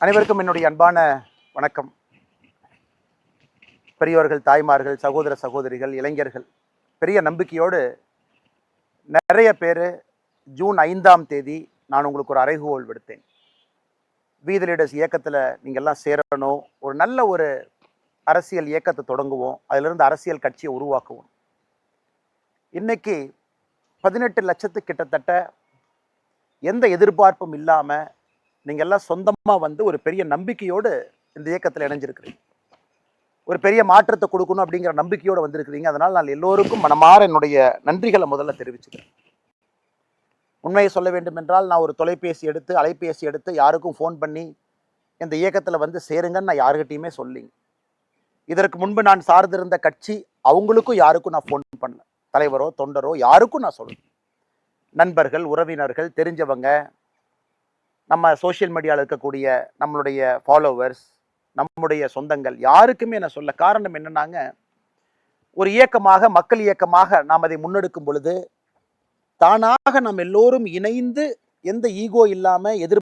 அனைவருக்கும் என்னுடைய அன்பான வணக்கம். பெரியோர்கள், தாய்மார்கள், சகோதர சகோதரிகள், இளைஞர்கள், பெரிய நம்பிக்கையோடு நிறைய பேர் ஜூன் 5ஆம் தேதி நான் உங்களுக்கு ஒரு அறைகூவல் விடுத்தேன். வீதி லீடர்ஸ் இயக்கத்தில் நீங்கள் எல்லாம் சேரணும், ஒரு நல்ல ஒரு அரசியல் இயக்கத்தை தொடங்குவோம், அதிலிருந்து அரசியல் கட்சியை உருவாக்குவோம். இன்னைக்கு 18 லட்சத்துக்கு கிட்டத்தட்ட எந்த எதிர்பார்ப்பும் இல்லாமல் நீங்கள் எல்லாம் சொந்தமாக வந்து ஒரு பெரிய நம்பிக்கையோடு இந்த இயக்கத்தில் இணைஞ்சிருக்கிறீங்க. ஒரு பெரிய மாற்றத்தை கொடுக்கணும் அப்படிங்கிற நம்பிக்கையோடு வந்திருக்கிறீங்க. அதனால் நான் எல்லோருக்கும் மனமாற என்னுடைய நன்றிகளை முதல்ல தெரிவிச்சுக்கிறேன். உண்மையை சொல்ல வேண்டும் என்றால், நான் ஒரு அலைபேசி எடுத்து யாருக்கும் ஃபோன் பண்ணி இந்த இயக்கத்தில் வந்து சேருங்கன்னு நான் யாருக்கிட்டையுமே சொல்லிங்க. இதற்கு முன்பு நான் சார்ந்திருந்த கட்சி அவங்களுக்கும் யாருக்கும் நான் ஃபோன் பண்ணல. தலைவரோ தொண்டரோ யாருக்கும் நான் சொல்லுவேன். நண்பர்கள், உறவினர்கள், தெரிஞ்சவங்க, நம்ம சோஷியல் மீடியாவில் இருக்கக்கூடிய நம்மளுடைய ஃபாலோவர்ஸ், நம்முடைய சொந்தங்கள், யாருக்குமே நான் சொல்ல. காரணம் என்னன்னாங்க, ஒரு இயக்கமாக, மக்கள் இயக்கமாக நாம் அதை முன்னெடுக்கும் பொழுது தானாக நாம் எல்லோரும் இணைந்து எந்த ஈகோ இல்லாமல்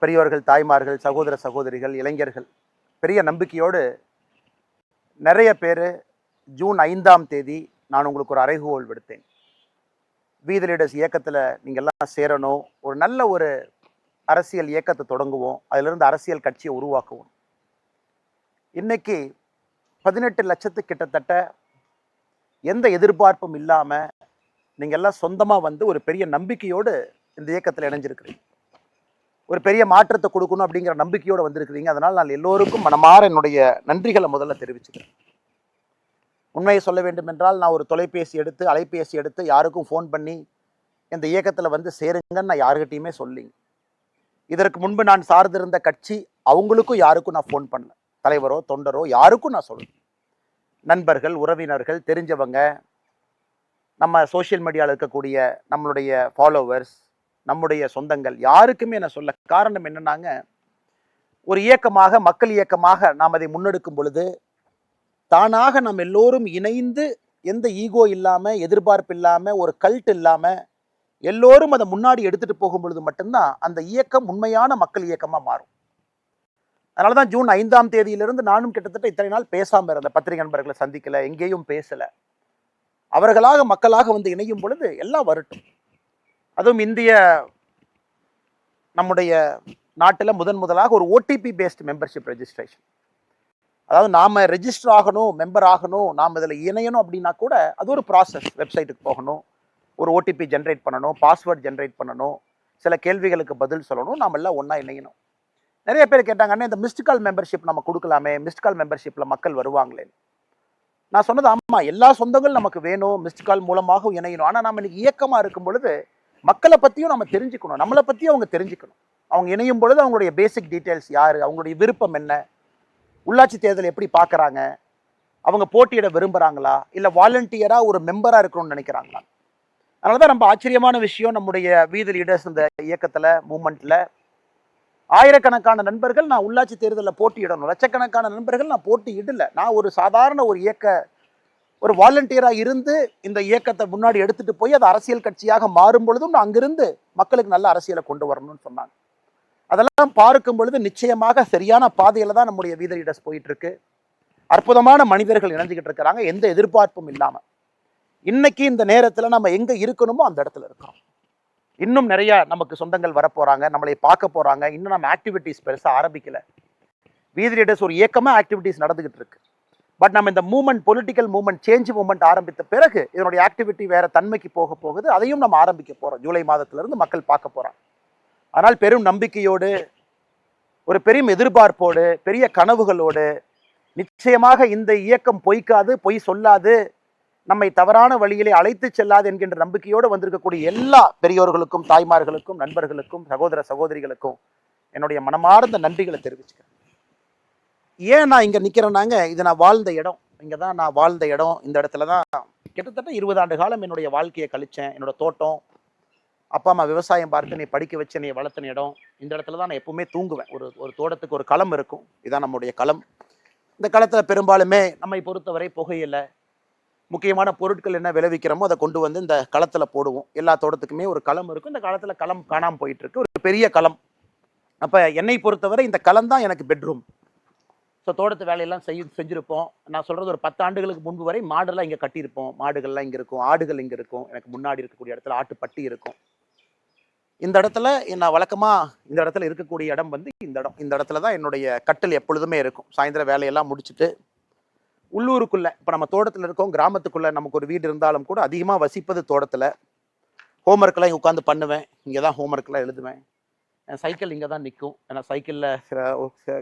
பெரியோர்கள், தாய்மார்கள், சகோதர சகோதரிகள், இளைஞர்கள், பெரிய நம்பிக்கையோடு நிறைய பேர் ஜூன் 5ஆம் தேதி நான் உங்களுக்கு ஒரு அறைகூவல் விடுத்தேன். வீதி லீடர்ஸ் இயக்கத்தில் நீங்கள் எல்லாம் சேரணும், ஒரு நல்ல ஒரு அரசியல் இயக்கத்தை தொடங்குவோம், அதிலிருந்து அரசியல் கட்சியை உருவாக்குவோம். இன்னைக்கு 18 லட்சத்துக்கு கிட்டத்தட்ட எந்த எதிர்பார்ப்பும் இல்லாமல் நீங்கள் எல்லாம் சொந்தமாக வந்து ஒரு பெரிய நம்பிக்கையோடு இந்த இயக்கத்தில் இணைஞ்சிருக்கிறீங்க. ஒரு பெரிய மாற்றத்தை கொடுக்கணும் அப்படிங்கிற நம்பிக்கையோடு வந்திருக்கிறீங்க. அதனால் நான் எல்லோருக்கும் மனமாற என்னுடைய நன்றிகளை முதல்ல தெரிவிச்சுக்கிறேன். உண்மையை சொல்ல வேண்டும் என்றால், நான் ஒரு அலைபேசி எடுத்து யாருக்கும் ஃபோன் பண்ணி இந்த இயக்கத்தில் வந்து சேருங்கன்னு நான் யாருக்கிட்டையுமே சொல்லிங்க. இதற்கு முன்பு நான் சார்ந்திருந்த கட்சி அவங்களுக்கும் யாருக்கும் நான் ஃபோன் பண்ணல. தலைவரோ தொண்டரோ யாருக்கும் நான் சொல்லுவேன். நண்பர்கள், உறவினர்கள், தெரிஞ்சவங்க, நம்ம சோஷியல் மீடியாவில் இருக்கக்கூடிய நம்மளுடைய ஃபாலோவர்ஸ், நம்முடைய சொந்தங்கள், யாருக்குமே நான் சொல்ல. காரணம் என்னன்னாங்க, ஒரு இயக்கமாக, மக்கள் இயக்கமாக நாம் அதை முன்னெடுக்கும் பொழுது தானாக நாம் எல்லோரும் இணைந்து எந்த ஈகோ இல்லாமல், எதிர்பார்ப்பு இல்லாமல், ஒரு கல்ட் இல்லாமல் எல்லோரும் அதை முன்னாடி எடுத்துகிட்டு போகும் பொழுது மட்டும்தான் அந்த இயக்கம் உண்மையான மக்கள் இயக்கமாக மாறும். அதனால தான் ஜூன் 5ஆம் தேதியிலிருந்து நானும் கிட்டத்தட்ட இத்தனை நாள் பேசாமல் இருந்த பத்திரிகை நண்பர்களை சந்திக்கலை, எங்கேயும் பேசலை. அவர்களாக மக்களாக வந்து இணையும் பொழுது எல்லாம் வரட்டும். அதுவும் நம்முடைய நாட்டில் முதலாக ஒரு ஓடிபி பேஸ்ட் மெம்பர்ஷிப் ரெஜிஸ்ட்ரேஷன். அதாவது நாம் ரெஜிஸ்டர் ஆகணும், மெம்பர் ஆகணும், நாம் இதில் இணையணும் அப்படின்னா கூட அது ஒரு ப்ராசஸ். வெப்சைட்டுக்கு போகணும், ஒரு ஓடிபி ஜென்ரேட் பண்ணணும், பாஸ்வேர்ட் ஜென்ரேட் பண்ணணும், சில கேள்விகளுக்கு பதில் சொல்லணும், நாம் எல்லாம் ஒன்றா இணையணும். நிறைய பேர் கேட்டாங்கன்னா, இந்த மிஸ்டு கால் மெம்பர்ஷிப் நம்ம கொடுக்கலாமே, மிஸ்டு கால் மெம்பர்ஷிப்பில் மக்கள் வருவாங்களே. நான் சொன்னது ஆமாம், எல்லா சொந்தங்களும் நமக்கு வேணும், மிஸ்டு கால் மூலமாக இணையணும். ஆனால் நம்ம இன்னைக்கு இயக்கமாக இருக்கும் பொழுது மக்களை பற்றியும் நம்ம தெரிஞ்சுக்கணும், நம்மளை பற்றியும் அவங்க தெரிஞ்சுக்கணும். அவங்க இணையும் பொழுது அவங்களுடைய பேசிக் டீட்டெயில்ஸ் யார், அவங்களுடைய விருப்பம் என்ன, உள்ளாட்சி தேர்தல் எப்படி பார்க்குறாங்க, அவங்க போட்டியிட விரும்புகிறாங்களா, இல்லை வாலண்டியராக ஒரு மெம்பராக இருக்கணும்னு நினைக்கிறாங்களா. அதனால தான் ரொம்ப ஆச்சரியமான விஷயம், நம்முடைய வீதி லீடர்ஸ் இந்த இயக்கத்தில், மூமெண்ட்டில் ஆயிரக்கணக்கான நண்பர்கள் நான் உள்ளாட்சி தேர்தலில் போட்டியிடணும், லட்சக்கணக்கான நண்பர்கள் நான் போட்டியிடலை. நான் ஒரு சாதாரண ஒரு வாலண்டியராக இருந்து இந்த இயக்கத்தை முன்னாடி எடுத்துகிட்டு போய் அது அரசியல் கட்சியாக மாறும் பொழுதும் நான் அங்கிருந்து மக்களுக்கு நல்ல அரசியலை கொண்டு வரணும்னு சொன்னாங்க. அதெல்லாம் பார்க்கும் பொழுது நிச்சயமாக சரியான பாதையில் தான் நம்முடைய வீதி லீடர்ஸ் போயிட்டு இருக்கு. அற்புதமான மனிதர்கள் இணைஞ்சிக்கிட்டு இருக்கிறாங்க, எந்த எதிர்பார்ப்பும் இல்லாமல். இன்னைக்கு இந்த நேரத்தில் நம்ம எங்கே இருக்கணுமோ அந்த இடத்துல இருக்கிறோம். இன்னும் நிறைய நமக்கு சொந்தங்கள் வரப்போகிறாங்க, நம்மளை பார்க்க போகிறாங்க. இன்னும் நம்ம ஆக்டிவிட்டீஸ் பெருசாக ஆரம்பிக்கலை. வீதி லீடர்ஸ் ஒரு இயக்கமாக ஆக்டிவிட்டீஸ் நடந்துகிட்டு இருக்கு. பட் நம்ம இந்த பொலிட்டிக்கல் மூவ்மெண்ட், சேஞ்ச் மூவ்மெண்ட் ஆரம்பித்த பிறகு இதனுடைய ஆக்டிவிட்டி வேற தன்மைக்கு போகுது. அதையும் நம்ம ஆரம்பிக்க போகிறோம். ஜூலை மாதத்திலிருந்து மக்கள் பார்க்க போகிறாங்க. ஆனால் பெரும் நம்பிக்கையோடு, ஒரு பெரும் எதிர்பார்ப்போடு, பெரிய கனவுகளோடு, நிச்சயமாக இந்த இயக்கம் பொய்க்காது, பொய் சொல்லாது, நம்மை தவறான வழியிலே அழைத்து செல்லாது என்கின்ற நம்பிக்கையோடு வந்திருக்கக்கூடிய எல்லா பெரியோர்களுக்கும், தாய்மார்களுக்கும், நண்பர்களுக்கும், சகோதர சகோதரிகளுக்கும் என்னுடைய மனமார்ந்த நன்றிகளை தெரிவிச்சுக்கிறேன். ஏன் நான் இங்கே நிற்கிறேன்னாங்க, இது நான் வாழ்ந்த இடம், இங்கே தான் நான் வாழ்ந்த இடம். இந்த இடத்துல தான் கிட்டத்தட்ட 20 ஆண்டு காலம் என்னுடைய வாழ்க்கையை கழித்தேன். என்னோட தோட்டம், அப்பா அம்மா விவசாயம் பார்த்து என்னை படிக்க வச்சு என்னை வளர்த்தின இடம். இந்த இடத்துல தான் நான் எப்பவுமே தூங்குவேன். ஒரு தோட்டத்துக்கு ஒரு களம் இருக்கும், இதுதான் நம்முடைய களம். இந்த களத்தில் பெரும்பாலுமே நம்மை பொறுத்தவரை புகையில, முக்கியமான பொருட்கள் என்ன விளைவிக்கிறோமோ அதை கொண்டு வந்து இந்த களத்தில் போடுவோம். எல்லா தோட்டத்துக்குமே ஒரு களம் இருக்கும். இந்த காலத்தில் களம் காணாமல் போயிட்டு இருக்கு. ஒரு பெரிய களம், அப்போ என்னை பொறுத்தவரை இந்த களம் தான் எனக்கு பெட்ரூம். ஸோ தோட்டத்து வேலையெல்லாம் செஞ்சுருப்போம். நான் சொல்கிறது ஒரு 10 ஆண்டுகளுக்கு முன்பு வரை மாடெல்லாம் இங்கே கட்டியிருப்போம். மாடுகள்லாம் இங்கே இருக்கும், ஆடுகள் இங்கே இருக்கும். எனக்கு முன்னாடி இருக்கக்கூடிய இடத்துல ஆட்டுப்பட்டி இருக்கும். இந்த இடத்துல நான் வழக்கமாக இந்த இடத்துல இருக்கக்கூடிய இடம் வந்து இந்த இடத்துல தான் என்னுடைய கட்டில் எப்பொழுதுமே இருக்கும். சாயந்தரம் வேலையெல்லாம் முடிச்சுட்டு உள்ளூருக்குள்ளே, இப்போ நம்ம தோட்டத்தில் இருக்கோம், கிராமத்துக்குள்ளே நமக்கு ஒரு வீடு இருந்தாலும் கூட அதிகமாக வசிப்பது தோட்டத்தில். ஹோம்ஒர்க்கெலாம் இங்கே உட்காந்து பண்ணுவேன், இங்கே தான் ஹோம்ஒர்க்கெலாம் எழுதுவேன். என் சைக்கிள் இங்கே தான் நிற்கும். ஏன்னா சைக்கிளில்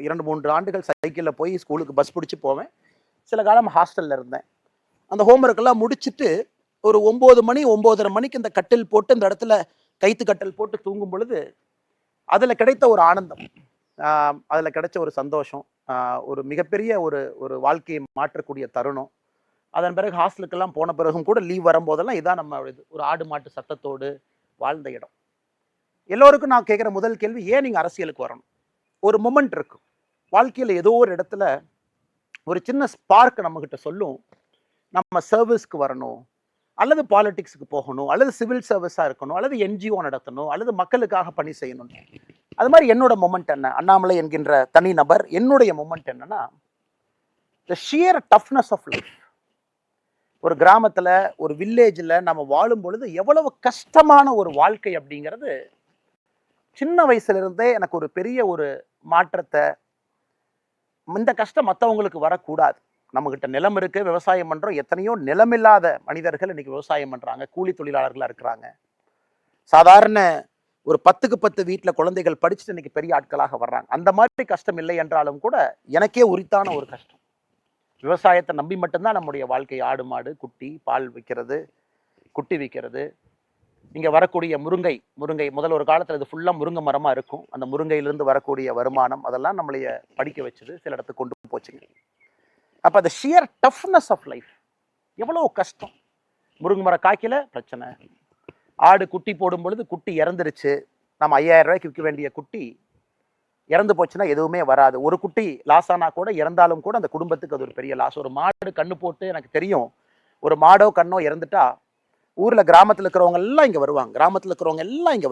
2-3 ஆண்டுகள் சைக்கிளில் போய் ஸ்கூலுக்கு பஸ் பிடிச்சி போவேன். சில காலம் ஹாஸ்டலில் இருந்தேன். அந்த ஹோம்ஒர்க்கெல்லாம் முடிச்சுட்டு ஒரு 9 மணி 9:30 மணிக்கு இந்த கட்டில் போட்டு இந்த இடத்துல கைத்து கட்டல் போட்டு தூங்கும் பொழுது அதில் கிடைத்த ஒரு ஆனந்தம், அதில் கிடைச்ச ஒரு சந்தோஷம், ஒரு மிகப்பெரிய ஒரு வாழ்க்கையை மாற்றக்கூடிய தருணம். அதன் பிறகு ஹாஸ்டலுக்கெல்லாம் போன பிறகும் கூட லீவ் வரும்போதெல்லாம் இதான் நம்ம ஒரு ஆடு மாட்டு சத்தத்தோடு வாழ்ந்த இடம். எல்லோருக்கும் நான் கேட்குற முதல் கேள்வி, ஏன் நீங்கள் அரசியலுக்கு வரணும்? ஒரு மொமெண்ட் இருக்கும் வாழ்க்கையில், ஏதோ ஒரு இடத்துல ஒரு சின்ன ஸ்பார்க் நம்மக்கிட்ட சொல்லும், நம்ம சர்வீஸ்க்கு வரணும், அல்லது பாலிடிக்ஸுக்கு போகணும், அல்லது சிவில் சர்வீஸாக இருக்கணும், அல்லது என்ஜிஓ நடத்தணும், அல்லது மக்களுக்காக பணி செய்யணும். அது மாதிரி என்னோட மொமெண்ட் என்ன, அண்ணாமலை என்கின்ற தனி நபர், என்னுடைய மொமெண்ட் என்னன்னா, the shear toughness of life. ஒரு கிராமத்தில், ஒரு வில்லேஜில் நம்ம வாழும் பொழுது எவ்வளவு கஷ்டமான ஒரு வாழ்க்கை அப்படிங்கிறது சின்ன வயசுலேருந்தே எனக்கு ஒரு பெரிய ஒரு மாற்றத்தை, இந்த கஷ்டம் மற்றவங்களுக்கு வரக்கூடாது. நம்மகிட்ட நிலம் இருக்கு, விவசாயம் பண்றோம். எத்தனையோ நிலமில்லாத மனிதர்கள் இன்னைக்கு விவசாயம் பண்றாங்க, கூலி தொழிலாளர்களா இருக்கிறாங்க. சாதாரண ஒரு 10க்கு 10 வீட்டில் குழந்தைகள் படிச்சுட்டு இன்னைக்கு பெரிய ஆட்களாக வர்றாங்க. அந்த மாதிரி கஷ்டம் இல்லை என்றாலும் கூட எனக்கே உரித்தான ஒரு கஷ்டம். விவசாயத்தை நம்பி மட்டும்தான் நம்முடைய வாழ்க்கை. ஆடு மாடு குட்டி, பால் விற்கிறது, குட்டி விற்கிறது. இங்கே வரக்கூடிய முருங்கை முதல்ல ஒரு காலத்தில் இது ஃபுல்லாக முருங்கை மரமாக இருக்கும். அந்த முருங்கையிலிருந்து வரக்கூடிய வருமானம் அதெல்லாம் நம்மளைய படிக்க வச்சது, சில இடத்துக்கு கொண்டு போச்சுங்க. அப்போ அந்த ஷியர் டஃப்னஸ் ஆஃப் லைஃப் எவ்வளோ கஷ்டம். முருங்கை மரம் காய்க்கல பிரச்சனை, ஆடு குட்டி போடும் பொழுது குட்டி இறந்துருச்சு, நம்ம 5000 ரூபாய்க்கு விற்க வேண்டிய குட்டி இறந்து போச்சுன்னா எதுவுமே வராது. ஒரு குட்டி லாஸ் ஆனால் கூட, இறந்தாலும் கூட அந்த குடும்பத்துக்கு அது ஒரு பெரிய லாஸ். ஒரு மாடு கண்ணு போட்டு, எனக்கு தெரியும், ஒரு மாடோ கண்ணோ இறந்துட்டா ஊரில் கிராமத்தில் இருக்கிறவங்க எல்லாம் இங்கே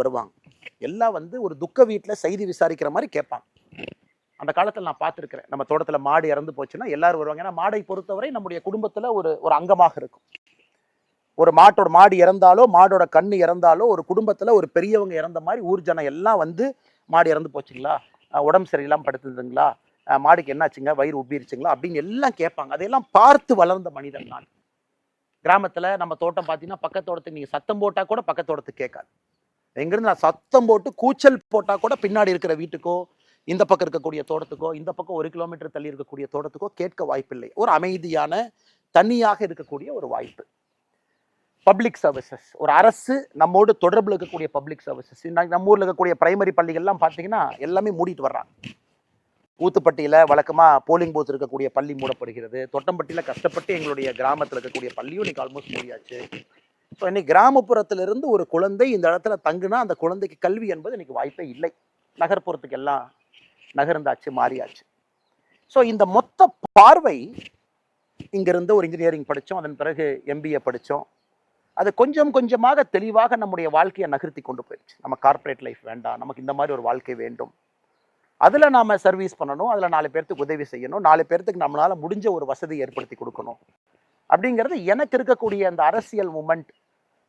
வருவாங்க, எல்லாம் வந்து ஒரு துக்க வீட்டில் செய்தி விசாரிக்கிற மாதிரி கேட்பாங்க. அந்த காலத்தில் நான் பார்த்துருக்கிறேன். நம்ம தோட்டத்தில் மாடு இறந்து போச்சுன்னா எல்லாரும் வருவாங்க. ஏன்னா மாடை பொறுத்தவரை நம்முடைய குடும்பத்தில் ஒரு அங்கமாக இருக்கும். ஒரு மாடு இறந்தாலோ, மாடோட கண்ணு இறந்தாலோ, ஒரு குடும்பத்தில் ஒரு பெரியவங்க இறந்த மாதிரி ஊர் ஜனம் எல்லாம் வந்து, மாடு இறந்து போச்சுங்களா, உடம்பு சரியில்லாமல் படுத்துதுங்களா, மாடுக்கு என்னாச்சுங்க, வயிறு உப்பிருச்சுங்களா அப்படின்னு எல்லாம் கேட்பாங்க. அதையெல்லாம் பார்த்து வளர்ந்த மனிதன் நான். கிராமத்தில் நம்ம தோட்டம் பார்த்தீங்கன்னா, பக்கத்தோட்டத்துக்கு நீங்கள் சத்தம் போட்டால் கூட பக்கத்தோட்டத்துக்கு கேட்காது. எங்கேருந்து நான் சத்தம் போட்டு கூச்சல் போட்டால் கூட பின்னாடி இருக்கிற வீட்டுக்கோ, இந்த பக்கம் இருக்கக்கூடிய தோட்டத்துக்கோ, இந்த பக்கம் 1 கிலோமீட்டர் தள்ளி இருக்கக்கூடிய தோட்டத்துக்கோ கேட்க வாய்ப்பில்லை. ஒரு அமைதியான, தனியாக இருக்கக்கூடிய ஒரு வாய்ப்பு. பப்ளிக் சர்வீசஸ், ஒரு அரசு நம்மோடு தொடர்பில் இருக்கக்கூடிய பப்ளிக் சர்வீசஸ். நம்ம ஊரில் இருக்கக்கூடிய பிரைமரி பள்ளிகள்லாம் பார்த்தீங்கன்னா எல்லாமே மூடிட்டு வர்றாங்க. ஊத்துப்பட்டியில் வழக்கமாக போலிங் பூத் இருக்கக்கூடிய பள்ளி மூடப்படுகிறது. தொட்டம்பட்டியில் கஷ்டப்பட்டு எங்களுடைய கிராமத்தில் இருக்கக்கூடிய பள்ளியும் இன்னைக்கு ஆல்மோஸ்ட் மூடியாச்சு. ஸோ இன்னைக்கு கிராமப்புறத்திலிருந்து ஒரு குழந்தை இந்த இடத்துல தங்குனா அந்த குழந்தைக்கு கல்வி என்பது இன்னைக்கு வாய்ப்பே இல்லை. நகர்ப்புறத்துக்கு எல்லாம் நகர்ந்தாச்சு, மாறியாச்சு. ஸோ இந்த மொத்த பார்வை, இங்கிருந்து ஒரு இன்ஜினியரிங் படித்தோம், அதன் பிறகு MBA படித்தோம். அது கொஞ்சம் கொஞ்சமாக தெளிவாக நம்முடைய வாழ்க்கையை நகர்த்தி கொண்டு போயிடுச்சு. நம்ம கார்ப்பரேட் லைஃப் வேண்டாம், நமக்கு இந்த மாதிரி ஒரு வாழ்க்கை வேண்டும், அதில் நாம் சர்வீஸ் பண்ணணும், அதில் 4 பேர்த்துக்கு உதவி செய்யணும், 4 பேர்த்துக்கு நம்மளால் முடிஞ்ச ஒரு வசதி ஏற்படுத்தி கொடுக்கணும் அப்படிங்கிறது எனக்கு இருக்கக்கூடிய அந்த அரசியல் மூமெண்ட்,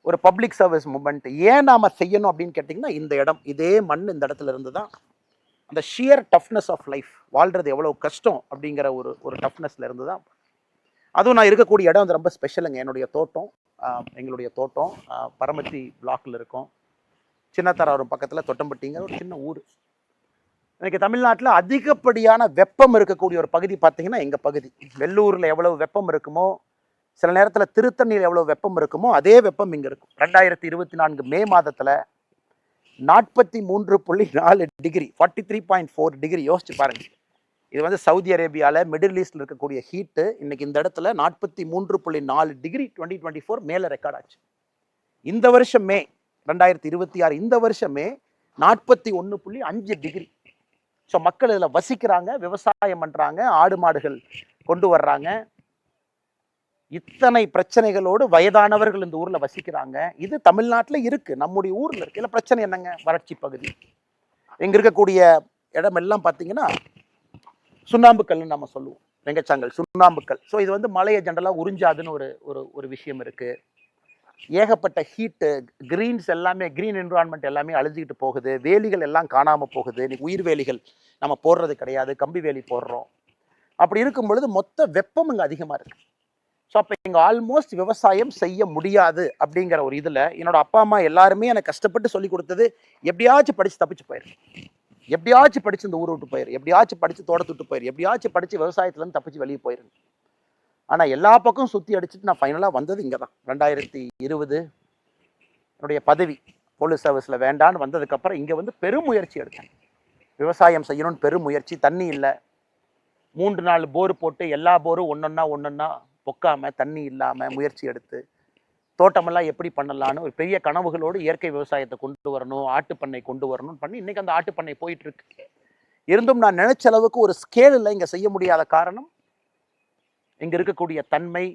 ஒரு பப்ளிக் சர்வீஸ் மூமெண்ட். ஏன் நாம் செய்யணும் அப்படின்னு கேட்டிங்கன்னா, இந்த இடம், இதே மண், இந்த இடத்துல இருந்து தான் அந்த ஷியர் டஃப்னஸ் ஆஃப் லைஃப், வாழ்கிறது எவ்வளோ கஷ்டம் அப்படிங்கிற ஒரு டஃப்னஸ்ல இருந்து தான். அதுவும் நான் இருக்கக்கூடிய இடம் வந்து ரொம்ப ஸ்பெஷலுங்க. என்னுடைய தோட்டம், எங்களுடைய தோட்டம் பரமத்தி பிளாக்கில் இருக்கும். சின்னத்தராவரம் பக்கத்தில் தொட்டம்பட்டிங்கிற ஒரு சின்ன ஊர். இன்னைக்கு தமிழ்நாட்டில் அதிகப்படியான வெப்பம் இருக்கக்கூடிய ஒரு பகுதி பார்த்தீங்கன்னா எங்கள் பகுதி. வெள்ளூரில் எவ்வளவு வெப்பம் இருக்குமோ, சில நேரத்தில் திருத்தணியில் எவ்வளோ வெப்பம் இருக்குமோ அதே வெப்பம் இங்கே இருக்கும். 2024 மே மாதத்தில் 43.4 டிகிரி, 43.4 டிகிரி. யோசிச்சு பாருங்க. இது வந்து சவுதி அரேபியாவில், மிடில் ஈஸ்டில் இருக்கக்கூடிய ஹீட்டு இன்னைக்கு இந்த இடத்துல 43.4 டிகிரி 2024 மேலே ரெக்கார்ட் ஆச்சு. இந்த வருஷம் மே 2026, இந்த வருஷம் மே 41.5 டிகிரி. ஸோ மக்கள் இதில் வசிக்கிறாங்க, விவசாயம் பண்ணுறாங்க, ஆடு மாடுகள் கொண்டு வர்றாங்க. இத்தனை பிரச்சனைகளோடு வயதானவர்கள் இந்த ஊரில் வசிக்கிறாங்க. இது தமிழ்நாட்டில் இருக்குது, நம்முடைய ஊரில் இருக்குது. இல்லை பிரச்சனை என்னங்க, வறட்சி பகுதி. இங்கே இருக்கக்கூடிய இடமெல்லாம் பார்த்தீங்கன்னா சுண்ணாம்புக்கல்னு நம்ம சொல்லுவோம், வெங்கச்சாங்கல் சுண்ணாம்புக்கல். ஸோ இது வந்து மலையை ஜென்ரலாக உறிஞ்சாதுன்னு ஒரு ஒரு ஒரு விஷயம் இருக்குது. ஏகப்பட்ட ஹீட்டு, கிரீன்ஸ் எல்லாமே, கிரீன் என்விரான்மெண்ட் எல்லாமே அழிஞ்சிக்கிட்டு போகுது. வேலிகள் எல்லாம் காணாமல் போகுது. இன்னைக்கு உயிர் வேலிகள் நம்ம போடுறது கிடையாது, கம்பி வேலி போடுறோம். அப்படி இருக்கும் பொழுது மொத்த வெப்பம் இங்கே அதிகமாக இருக்குது. ஸோ அப்போ இங்கே ஆல்மோஸ்ட் விவசாயம் செய்ய முடியாது அப்படிங்கிற ஒரு இதில் என்னோட அப்பா அம்மா எல்லாருமே எனக்கு கஷ்டப்பட்டு சொல்லி கொடுத்தது, எப்படியாச்சும் படித்து தப்பிச்சு போயிரு, எப்படியாச்சும் படித்து இந்த ஊரை விட்டு போயிரு, எப்படியாச்சும் படித்து தோட்டத்தை விட்டு போயிரு, எப்படியாச்சும் படித்து விவசாயத்துலேருந்து தப்பிச்சு வெளியே போயிரு. ஆனால் எல்லா பக்கம் சுற்றி அடிச்சுட்டு நான் ஃபைனலாக வந்தது இங்கே தான். 2020 என்னுடைய பதவி போலீஸ் சர்வீஸில் வேண்டான்னு வந்ததுக்கப்புறம் இங்கே வந்து பெருமுயற்சி எடுத்தேன். விவசாயம் செய்யணும்னு பெருமுயற்சி. தண்ணி இல்லை, 3-4 போர் போட்டு எல்லா போரும் ஒன்றொன்னா பொக்காமல் தண்ணி இல்லாமல் முயற்சி எடுத்து தோட்டமெல்லாம் எப்படி பண்ணலான்னு ஒரு பெரிய கனவுகளோடு இயற்கை விவசாயத்தை கொண்டு வரணும், ஆட்டுப்பண்ணை கொண்டு வரணும்னு பண்ணி இன்றைக்கி அந்த ஆட்டுப்பண்ணை போயிட்டுருக்கு. இருந்தும் நான் நினைச்ச அளவுக்கு ஒரு ஸ்கேலில் இங்கே செய்ய முடியாத காரணம் இங்கே இருக்கக்கூடிய தன்மை,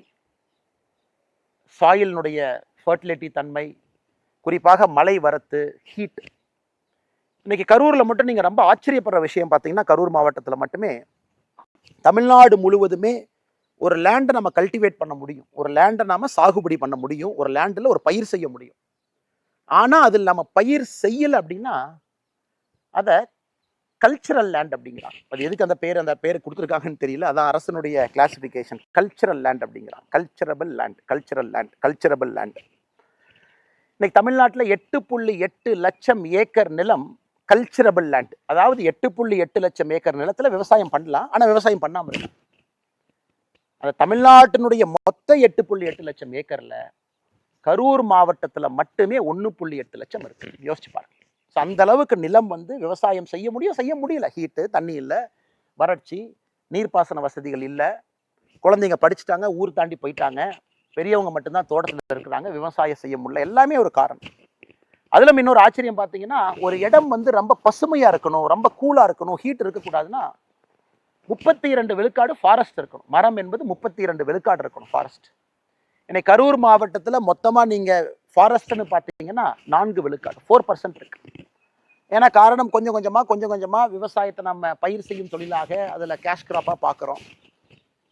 சாயிலினுடைய ஃபர்டிலிட்டி தன்மை, குறிப்பாக மழை வரத்து, ஹீட். இன்னைக்கு கரூரில் மட்டும் நீங்கள் ரொம்ப ஆச்சரியப்படுற விஷயம் பார்த்தீங்கன்னா, கரூர் மாவட்டத்தில் மட்டுமே தமிழ்நாடு முழுவதுமே ஒரு லேண்டை நம்ம கல்டிவேட் பண்ண முடியும், ஒரு லேண்டை நாம சாகுபடி பண்ண முடியும், ஒரு லேண்டில் ஒரு பயிர் செய்ய முடியும். ஆனால் அதில் நம்ம பயிர் செய்யலை அப்படின்னா அதை கல்ச்சரல் லேண்ட் அப்படிங்கிறாங்க. அது எதுக்கு அந்த பேர் கொடுத்துருக்காங்கன்னு தெரியல. அதான் அரசனுடைய கிளாசிஃபிகேஷன், கல்ச்சரல் லேண்ட் அப்படிங்கிறாங்க. கல்ச்சரபிள் லேண்ட். இன்னைக்கு தமிழ்நாட்டில் 8.8 லட்சம் ஏக்கர் நிலம் கல்ச்சரபிள் லேண்ட். அதாவது 8.8 லட்சம் ஏக்கர் நிலத்தில் விவசாயம் பண்ணலாம், ஆனால் விவசாயம் பண்ணாமல் இருக்கு. அந்த தமிழ்நாட்டினுடைய மொத்த 8.8 லட்சம் ஏக்கரில் கரூர் மாவட்டத்தில் மட்டுமே 1.8 லட்சம் இருக்கு. யோசிச்சு பாருங்க. ஸோ அந்த அளவுக்கு நிலம் வந்து விவசாயம் செய்ய முடியல. ஹீட்டு, தண்ணி இல்லை, வறட்சி, நீர்ப்பாசன வசதிகள் இல்லை, குழந்தைங்க படிச்சுட்டாங்க, ஊர் தாண்டி போயிட்டாங்க, பெரியவங்க மட்டும்தான் தோட்டத்தில் இருக்கிறாங்க, விவசாயம் செய்ய முடியல. எல்லாமே ஒரு காரணம். அதில் இன்னொரு ஆச்சரியம் பார்த்தீங்கன்னா, ஒரு இடம் வந்து ரொம்ப பசுமையாக இருக்கணும், ரொம்ப கூலாக இருக்கணும், ஹீட் இருக்கக்கூடாதுன்னா 32 விழுக்காடு ஃபாரஸ்ட் இருக்கணும். மரம் என்பது 32 விழுக்காடு இருக்கணும் ஃபாரஸ்ட். இன்னைக்கு கரூர் மாவட்டத்தில் மொத்தமாக நீங்கள் ஃபாரஸ்ட்னு பார்த்தீங்கன்னா 4 விழுக்காடு, 4% இருக்கு. ஏன்னா காரணம் கொஞ்சம் கொஞ்சமாக விவசாயத்தை நம்ம பயிர் செய்யும் தொழிலாக அதில் கேஷ் கிராப்பாக பார்க்குறோம்.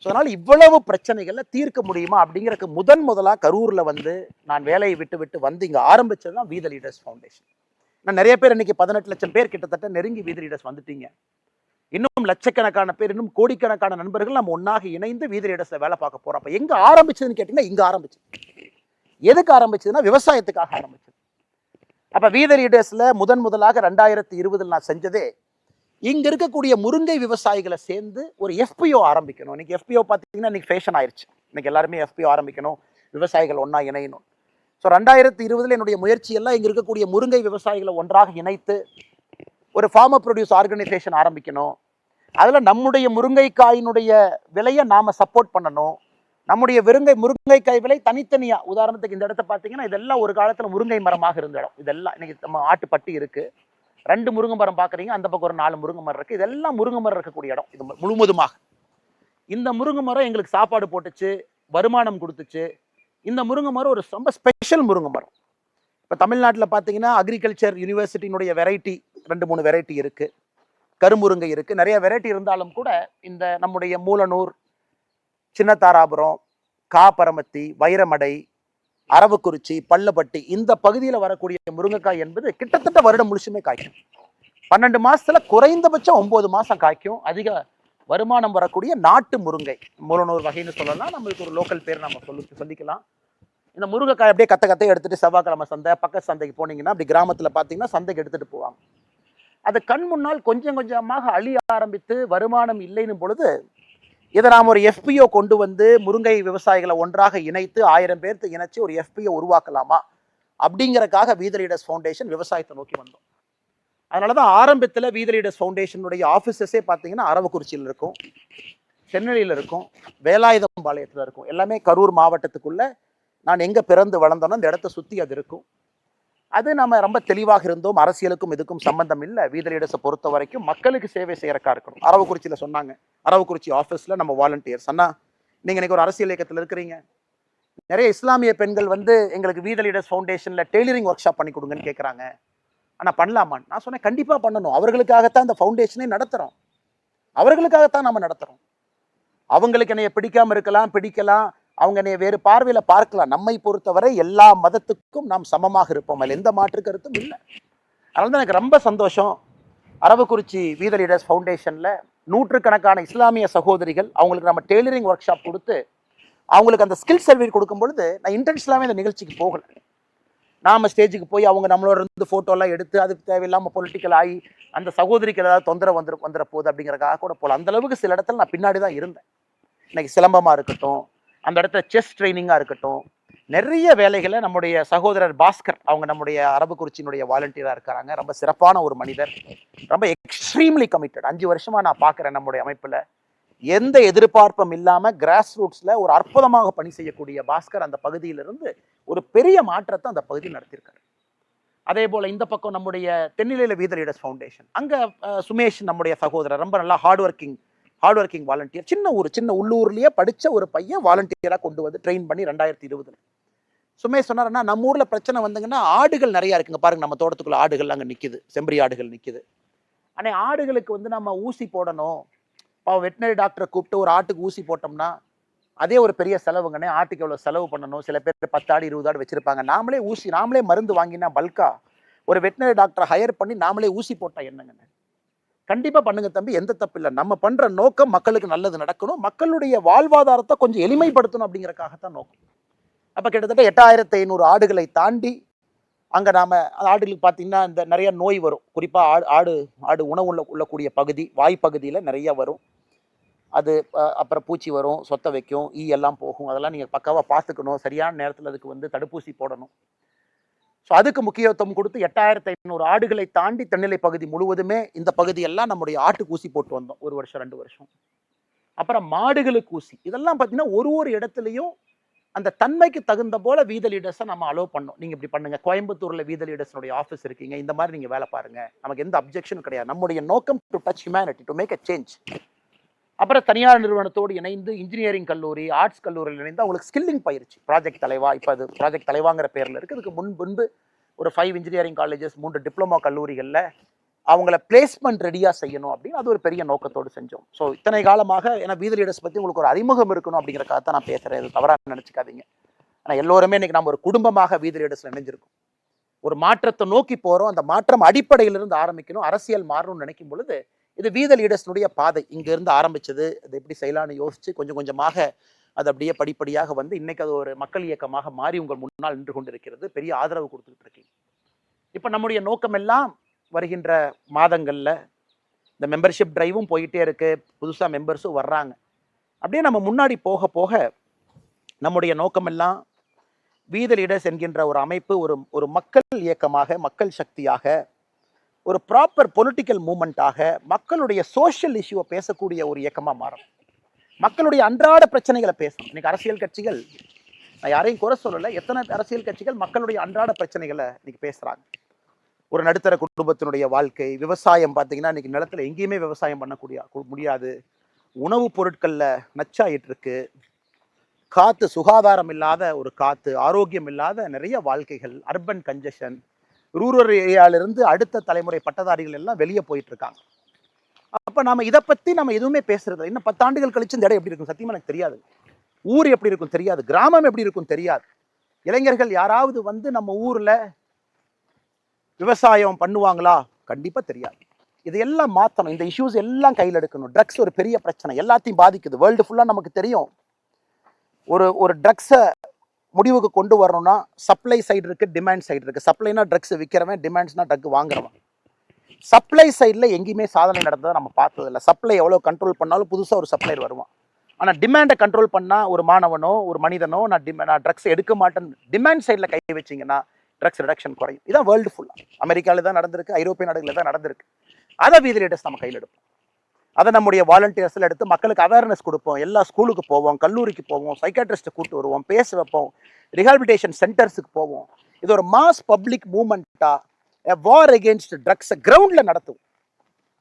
ஸோ அதனால் இவ்வளவு பிரச்சனைகளை தீர்க்க முடியுமா அப்படிங்கிறதுக்கு முதலாக கரூரில் வந்து நான் வேலையை விட்டு வந்து இங்கே ஆரம்பித்தது தான் வி த லீடர்ஸ் ஃபவுண்டேஷன். நான் நிறைய பேர் இன்னைக்கு 18 லட்சம் பேர் கிட்டத்தட்ட நெருங்கி வி த லீடர்ஸ் வந்துட்டீங்க. இன்னும் லட்சக்கணக்கான பேர், இன்னும் கோடிக்கணக்கான நண்பர்கள் நம்ம ஒன்றாக இணைந்து வி த லீடர்ஸில் வேலை பார்க்க போகிறோம். அப்போ எங்கே ஆரம்பிச்சதுன்னு கேட்டிங்கன்னா, இங்கே ஆரம்பிச்சது. எதுக்கு ஆரம்பிச்சதுன்னா விவசாயத்துக்காக ஆரம்பிச்சது. அப்போ வி த லீடர்ஸில் முதலாக 2020 நான் செஞ்சதே இங்கே இருக்கக்கூடிய முருங்கை விவசாயிகளை சேர்ந்து ஒரு எஃபிஓ ஆரம்பிக்கணும். இன்னைக்கு எஃபிஓ பார்த்தீங்கன்னா இன்னைக்கு ஃபேஷன் ஆயிடுச்சு. இன்னைக்கு எல்லாருமே எஃபிஓ ஆரம்பிக்கணும், விவசாயிகள் ஒன்றா இணையணும். ஸோ 2020 என்னுடைய முயற்சியெல்லாம் இங்கே இருக்கக்கூடிய முருங்கை விவசாயிகளை ஒன்றாக இணைத்து ஒரு ஃபார்மர் ப்ரொடியூஸ் ஆர்கனைசேஷன் ஆரம்பிக்கணும். அதில் நம்முடைய முருங்கைக்காயினுடைய விலையை நாம் சப்போர்ட் பண்ணணும். நம்முடைய முருங்கைக்காய் விலை தனித்தனியாக, உதாரணத்துக்கு இந்த இடத்த பார்த்தீங்கன்னா இதெல்லாம் ஒரு காலத்தில் முருங்கை மரமாக இருந்த இடம். இதெல்லாம் இன்னைக்கு நம்ம ஆட்டுப்பட்டி இருக்குது, 2 முருங்கை மரம் பார்க்குறீங்க, அந்த பக்கம் ஒரு 4 முருங்கை மரம் இருக்குது. இதெல்லாம் முருங்கை மரம் இருக்கக்கூடிய இடம். இது முழுவதுமாக இந்த முருங்கை மரம் எங்களுக்கு சாப்பாடு போட்டுச்சு, வருமானம் கொடுத்துச்சு. இந்த முருங்கை மரம் ஒரு ரொம்ப ஸ்பெஷல் முருங்கை மரம். இப்போ தமிழ்நாட்டில் பார்த்தீங்கன்னா அக்ரிகல்ச்சர் யூனிவர்சிட்டியினுடைய வெரைட்டி 2-3 வெரைட்டி இருக்குது, கருமுருங்கை இருக்குது, நிறைய வெரைட்டி இருந்தாலும் கூட இந்த நம்முடைய மூலனூர், சின்னதாராபுரம், காப்பரமத்தி, வைரமடை, அரவக்குறிச்சி, பள்ளப்பட்டி இந்த பகுதியில் வரக்கூடிய முருங்கைக்காய் என்பது கிட்டத்தட்ட வருடம் முழுசுமே காய்க்கும். 12 மாசத்துல குறைந்தபட்சம் 9 மாசம் காய்க்கும். அதிக வருமானம் வரக்கூடிய நாட்டு முருங்கை, மூலனூர் வகைன்னு சொல்லலாம். நம்மளுக்கு ஒரு லோக்கல் பேர் நம்ம சொல்லிக்கலாம். இந்த முருங்கைக்காய் அப்படியே கத்தை எடுத்துட்டு செவ்வாய்க்கிழமை சந்தை, பக்கத்து சந்தைக்கு போனீங்கன்னா அப்படி கிராமத்தில் பார்த்தீங்கன்னா சந்தைக்கு எடுத்துட்டு போவாங்க. அது கண் முன்னால் கொஞ்சமாக அழிய ஆரம்பித்து வருமானம் இல்லைன்னு பொழுது இதை நாம் ஒரு எஃபிஓ கொண்டு வந்து முருங்கை விவசாயிகளை ஒன்றாக இணைத்து 1000 பேர்த்து இணைச்சு ஒரு எஃபிஓ உருவாக்கலாமா அப்படிங்கிறக்காக வி த லீடர்ஸ் ஃபவுண்டேஷன் விவசாயத்தை நோக்கி வந்தோம். அதனால தான் ஆரம்பத்தில் வி த லீடர்ஸ் ஃபவுண்டேஷனுடைய ஆஃபீஸஸே பார்த்தீங்கன்னா அரவக்குறிச்சியில் இருக்கும், சென்னையில் இருக்கும், வேலாயுதம்பாளையத்தில் இருக்கும். எல்லாமே கரூர் மாவட்டத்துக்குள்ள நான் எங்கே பிறந்து வளர்ந்தோன்னா அந்த இடத்த சுற்றி அது இருக்கும். அது நம்ம ரொம்ப தெளிவாக இருந்தோம். அரசியலுக்கும் இதுக்கும் சம்பந்தம் இல்லை. வி த லீடர்ஸை பொறுத்த வரைக்கும் மக்களுக்கு சேவை செய்யறக்கா இருக்கணும். அரவக்குறிச்சியில் சொன்னாங்க, அரவக்குறிச்சி ஆஃபீஸில் நம்ம வாலண்டியர்ஸ் அண்ணா, நீங்கள் இன்னைக்கு ஒரு அரசியல் இயக்கத்தில் இருக்கிறீங்க, நிறைய இஸ்லாமிய பெண்கள் வந்து எங்களுக்கு வி த லீடர்ஸ் ஃபவுண்டேஷனில் டெய்லரிங் ஒர்க் ஷாப் பண்ணி கொடுங்கன்னு கேட்குறாங்க. ஆனால் பண்ணலாமான்னு நான் சொன்னேன், கண்டிப்பாக பண்ணணும். அவர்களுக்காகத்தான் இந்த ஃபவுண்டேஷனே நடத்துகிறோம், அவர்களுக்காகத்தான் நம்ம நடத்துகிறோம். அவங்களுக்கு என்னைய பிடிக்காம இருக்கலாம், பிடிக்கலாம், அவங்க என்னைய வேறு பார்வையில் பார்க்கலாம். நம்மை பொறுத்தவரை எல்லா மதத்துக்கும் நாம் சமமாக இருப்போம், அதில் எந்த மாற்று கருத்தும் இல்லை. அதனால தான் எனக்கு ரொம்ப சந்தோஷம். அரவக்குறிச்சி வி த லீடர்ஸ் ஃபவுண்டேஷனில் நூற்றுக்கணக்கான இஸ்லாமிய சகோதரிகள், அவங்களுக்கு நம்ம டெய்லரிங் ஒர்க் ஷாப் கொடுத்து அவங்களுக்கு அந்த ஸ்கில் சர்டிஃபிகேட் கொடுக்கும் பொழுது நான் இன்டென்ஷனலாகவே இந்த நிகழ்ச்சிக்கு போகலை. நாம் ஸ்டேஜுக்கு போய் அவங்க நம்மளோட இருந்து ஃபோட்டோலாம் எடுத்து அது தேவையில்லாமல் பொலிட்டிக்கல் ஆகி அந்த சகோதரிக்கு ஏதாவது தொந்தரவு வந்துட போகுது அப்படிங்கிறக்காக கூட போகல. அந்தளவுக்கு சில இடத்துல நான் பின்னாடி தான் இருந்தேன். இன்னைக்கு சிலம்பமாக இருக்கட்டும், அந்த இடத்துல செஸ் ட்ரைனிங்காக இருக்கட்டும், நிறைய வேலைகளை நம்முடைய சகோதரர் பாஸ்கர், அவங்க நம்முடைய அரவக்குறிச்சியினுடைய வாலண்டியராக இருக்கிறாங்க. ரொம்ப சிறப்பான ஒரு மனிதர், ரொம்ப எக்ஸ்ட்ரீம்லி கமிட்டட். 5 வருஷமாக நான் பார்க்குறேன் நம்முடைய அமைப்பில் எந்த எதிர்பார்ப்பும் இல்லாமல் கிராஸ் ரூட்ஸில் ஒரு அற்புதமாக பணி செய்யக்கூடிய பாஸ்கர் அந்த பகுதியிலிருந்து ஒரு பெரிய மாற்றத்தை அந்த பகுதியில் நடத்தியிருக்காரு. அதே போல் இந்த பக்கம் நம்முடைய தென்னிலையில் வி த லீடர்ஸ் ஃபவுண்டேஷன், அங்கே சுமேஷ் நம்முடைய சகோதரர் ரொம்ப நல்லா ஹார்ட் ஒர்க்கிங் வாலண்டியர். சின்ன உள்ளூர்லேயே படித்த ஒரு பையன் வாலண்டியராக கொண்டு வந்து ட்ரெயின் பண்ணி 2020 சுமேஷ் சொன்னார்னா, நம்ம ஊரில் பிரச்சனை வந்தீங்கன்னா ஆடுகள் நிறையா இருக்குங்க பாருங்க, நம்ம தோட்டத்துக்குள்ள ஆடுகள் அங்கே நிற்கிது, செம்பரி ஆடுகள் நிற்கிது. ஆனால் ஆடுகளுக்கு வந்து நம்ம ஊசி போடணும், வெட்டினரி டாக்டரை கூப்பிட்டு ஒரு ஆட்டுக்கு ஊசி போட்டோம்னா அதே ஒரு பெரிய செலவுங்கண்ணே. ஆட்டுக்கு எவ்வளோ செலவு பண்ணணும், சில பேர் 10 ஆடு 20 ஆடு வச்சிருப்பாங்க. நாமளே மருந்து வாங்கினா பல்கா ஒரு வெட்டினரி டாக்டரை ஹையர் பண்ணி நாமளே ஊசி போட்டா என்னங்கண்ணே? கண்டிப்பாக பண்ணுங்க தம்பி, எந்த தப்பு இல்லை. நம்ம பண்ணுற நோக்கம் மக்களுக்கு நல்லது நடக்கணும், மக்களுடைய வாழ்வாதாரத்தை கொஞ்சம் எளிமைப்படுத்தணும் அப்படிங்கிறக்காகத்தான் நோக்கம். அப்போ கிட்டத்தட்ட 8500 ஆடுகளை தாண்டி அங்கே நாம் ஆடுகளுக்கு பார்த்தீங்கன்னா இந்த நிறைய நோய் வரும். குறிப்பாக ஆடு உணவு உள்ளக்கூடிய பகுதி, வாய்ப்பகுதியில் நிறைய வரும். அது அப்புறம் பூச்சி வரும், சொத்தை வைக்கும், ஈ எல்லாம் போகும். அதெல்லாம் நீங்கள் பக்காவாக பார்த்துக்கணும், சரியான நேரத்தில் அதுக்கு வந்து தடுப்பூசி போடணும். ஸோ அதுக்கு முக்கியத்துவம் கொடுத்து 8500 ஆடுகளை தாண்டி தென்னிலை பகுதி முழுவதுமே இந்த பகுதியெல்லாம் நம்முடைய ஆட்டுக்கு ஊசி போட்டு வந்தோம் 1 வருஷம் 2 வருஷம். அப்புறம் மாடுகளுக்கு ஊசி. இதெல்லாம் பார்த்தீங்கன்னா ஒரு இடத்துலையும் அந்த தன்மைக்கு தகுந்த போல வி த லீடர்ஸை நம்ம அலோவ் பண்ணோம். நீங்கள் இப்படி பண்ணுங்க, கோயம்புத்தூரில் வி த லீடர்ஸனுடைய ஆஃபீஸ் இருக்கீங்க, இந்த மாதிரி நீங்கள் வேலை பாருங்க, நமக்கு எந்த அப்ஜெக்ஷனும் கிடையாது. நம்முடைய நோக்கம் to touch humanity, to make a change. அப்புறம் தனியார் நிறுவனத்தோடு இணைந்து இன்ஜினியரிங் கல்லூரி, ஆர்ட்ஸ் கல்லூரியில் இணைந்து அவங்களுக்கு ஸ்கில்லிங் பயிற்சி, ப்ராஜெக்ட் தலைவா, இப்போ அது ப்ராஜெக்ட் தலைவாங்கிற பேரில் இருக்குது. இதுக்கு முன்பு ஒரு 5 இன்ஜினியரிங் காலேஜஸ், 3 டிப்ளமோ கல்லூரிகளில் அவங்கள பிளேஸ்மெண்ட் ரெடியாக செய்யணும் அப்படின்னு அது ஒரு பெரிய நோக்கத்தோடு செஞ்சோம். ஸோ இத்தனை காலமாக ஏன்னா வி த லீடர்ஸ் பற்றி உங்களுக்கு ஒரு அறிமுகம் இருக்கணும் அப்படிங்கிறக்காக நான் பேசுகிறேன், இது தவறாக நினச்சிக்காதீங்க. ஆனால் எல்லோருமே இன்னைக்கு நம்ம ஒரு குடும்பமாக வி த லீடர்ஸில் இணைஞ்சிருக்கோம். ஒரு மாற்றத்தை நோக்கி போகிறோம், அந்த மாற்றம் அடிப்படையிலிருந்து ஆரம்பிக்கணும், அரசியல் மாறணும்னு நினைக்கும் பொழுது இது வி த லீடர்ஸ்னுடைய பாதை. இங்கேருந்து ஆரம்பிச்சது, அது எப்படி செய்யலான்னு யோசிச்சு கொஞ்சம் கொஞ்சமாக அது அப்படியே படிப்படியாக வந்து இன்னைக்கு அது ஒரு மக்கள் இயக்கமாக மாறி உங்கள் முன்னால் நின்று கொண்டு இருக்கிறது. பெரிய ஆதரவு கொடுத்துக்கிட்டு இருக்கீங்க. இப்போ நம்முடைய நோக்கம் எல்லாம் வருகின்ற மாதங்களில் இந்த மெம்பர்ஷிப் டிரைவும் போயிட்டே இருக்கு, புதுசாக மெம்பர்ஸும் வர்றாங்க. அப்படியே நம்ம முன்னாடி போக போக நம்முடைய நோக்கம் எல்லாம் வி த லீடர்ஸ் என்கின்ற ஒரு அமைப்பு ஒரு மக்கள் இயக்கமாக, மக்கள் சக்தியாக, ஒரு ப்ராப்பர் பொலிட்டிக்கல் மூமெண்ட்டாக, மக்களுடைய சோஷியல் இஷ்யூவை பேசக்கூடிய ஒரு இயக்கமாக மாறும். மக்களுடைய அன்றாட பிரச்சனைகளை பேசணும். இன்னைக்கு அரசியல் கட்சிகள், நான் யாரையும் குறை சொல்லலை, எத்தனை அரசியல் கட்சிகள் மக்களுடைய அன்றாட பிரச்சனைகளை இன்னைக்கு பேசுகிறாங்க. ஒரு நடுத்தர குடும்பத்தினுடைய வாழ்க்கை, விவசாயம் பார்த்தீங்கன்னா இன்னைக்கு நிலத்தில் எங்கேயுமே விவசாயம் பண்ணக்கூடிய முடியாது, உணவுப் பொருட்களில் நச்சாயிட்டு இருக்கு, காற்று சுகாதாரம் இல்லாத ஒரு காற்று, ஆரோக்கியம் இல்லாத நிறைய வாழ்க்கைகள், அர்பன் கன்ஜெஷன், ரூரல் ஏரியாவிலிருந்து அடுத்த தலைமுறை பட்டதாரிகள் எல்லாம் வெளியே போயிட்டு இருக்காங்க. அப்போ நம்ம இதை பற்றி நம்ம எதுவுமே பேசுறது, இன்னும் 10 ஆண்டுகள் கழிச்சு இந்த இடம் எப்படி இருக்கும் சத்தியமாக எனக்கு தெரியாது, ஊர் எப்படி இருக்கும் தெரியாது, கிராமம் எப்படி இருக்கும் தெரியாது. இளைஞர்கள் யாராவது வந்து நம்ம ஊரில் விவசாயம் பண்ணுவாங்களா? கண்டிப்பாக தெரியாது. இதையெல்லாம் மாற்றணும், இந்த இஷ்யூஸ் எல்லாம் கையில் எடுக்கணும். ட்ரக்ஸ் ஒரு பெரிய பிரச்சனை, எல்லாத்தையும் பாதிக்குது, வேர்ல்டு ஃபுல்லாக நமக்கு தெரியும். ஒரு ட்ரக்ஸை முடிவுக்கு கொண்டு வரணும்னா சப்ளை சைடு இருக்கு, டிமாண்ட் சைடு இருக்கு. சப்ளைனா ட்ரக்ஸ் விற்கிறவன், டிமாண்ட்ஸ்னா ட்ரக் வாங்குறவன். சப்ளை சைடில் எங்கேயுமே சாதனை நடந்ததை நம்ம பார்த்ததில்லை. சப்ளை எவ்வளோ கண்ட்ரோல் பண்ணாலும் புதுசாக ஒரு சப்ளையர் வருவான். ஆனால் டிமாண்டை கண்ட்ரோல் பண்ணால் ஒரு மாணவனோ ஒரு மனிதனோ நான் ட்ரக்ஸ் எடுக்க மாட்டேன்னு டிமாண்ட் சைடில் கை வச்சிங்கன்னா ட்ரக்ஸ் ரிடக்ஷன் குறையும். இதான் வேர்ல்டு ஃபுல்லாக, அமெரிக்காவில் தான் நடந்திருக்கு, ஐரோப்பிய நாடுகளில் தான் நடந்திருக்கு. அதை வி த லீடர்ஸ் நம்ம கையில் எடுப்போம். அதை நம்முடைய வாலண்டியர்ஸில் எடுத்து மக்களுக்கு அவேர்னஸ் கொடுப்போம். எல்லா ஸ்கூலுக்கு போவோம், கல்லூரிக்கு போவோம், சைக்காட்ரிஸ்ட்டை கூப்பிட்டு வருவோம், பேச வைப்போம், ரிஹாபிலிட்டேஷன் சென்டர்ஸுக்கு போவோம். இது ஒரு மாஸ் பப்ளிக் மூவ்மெண்ட்டாக வார் அகெயின்ஸ்ட் ட்ரக்ஸை கிரவுண்டில் நடத்துவோம்.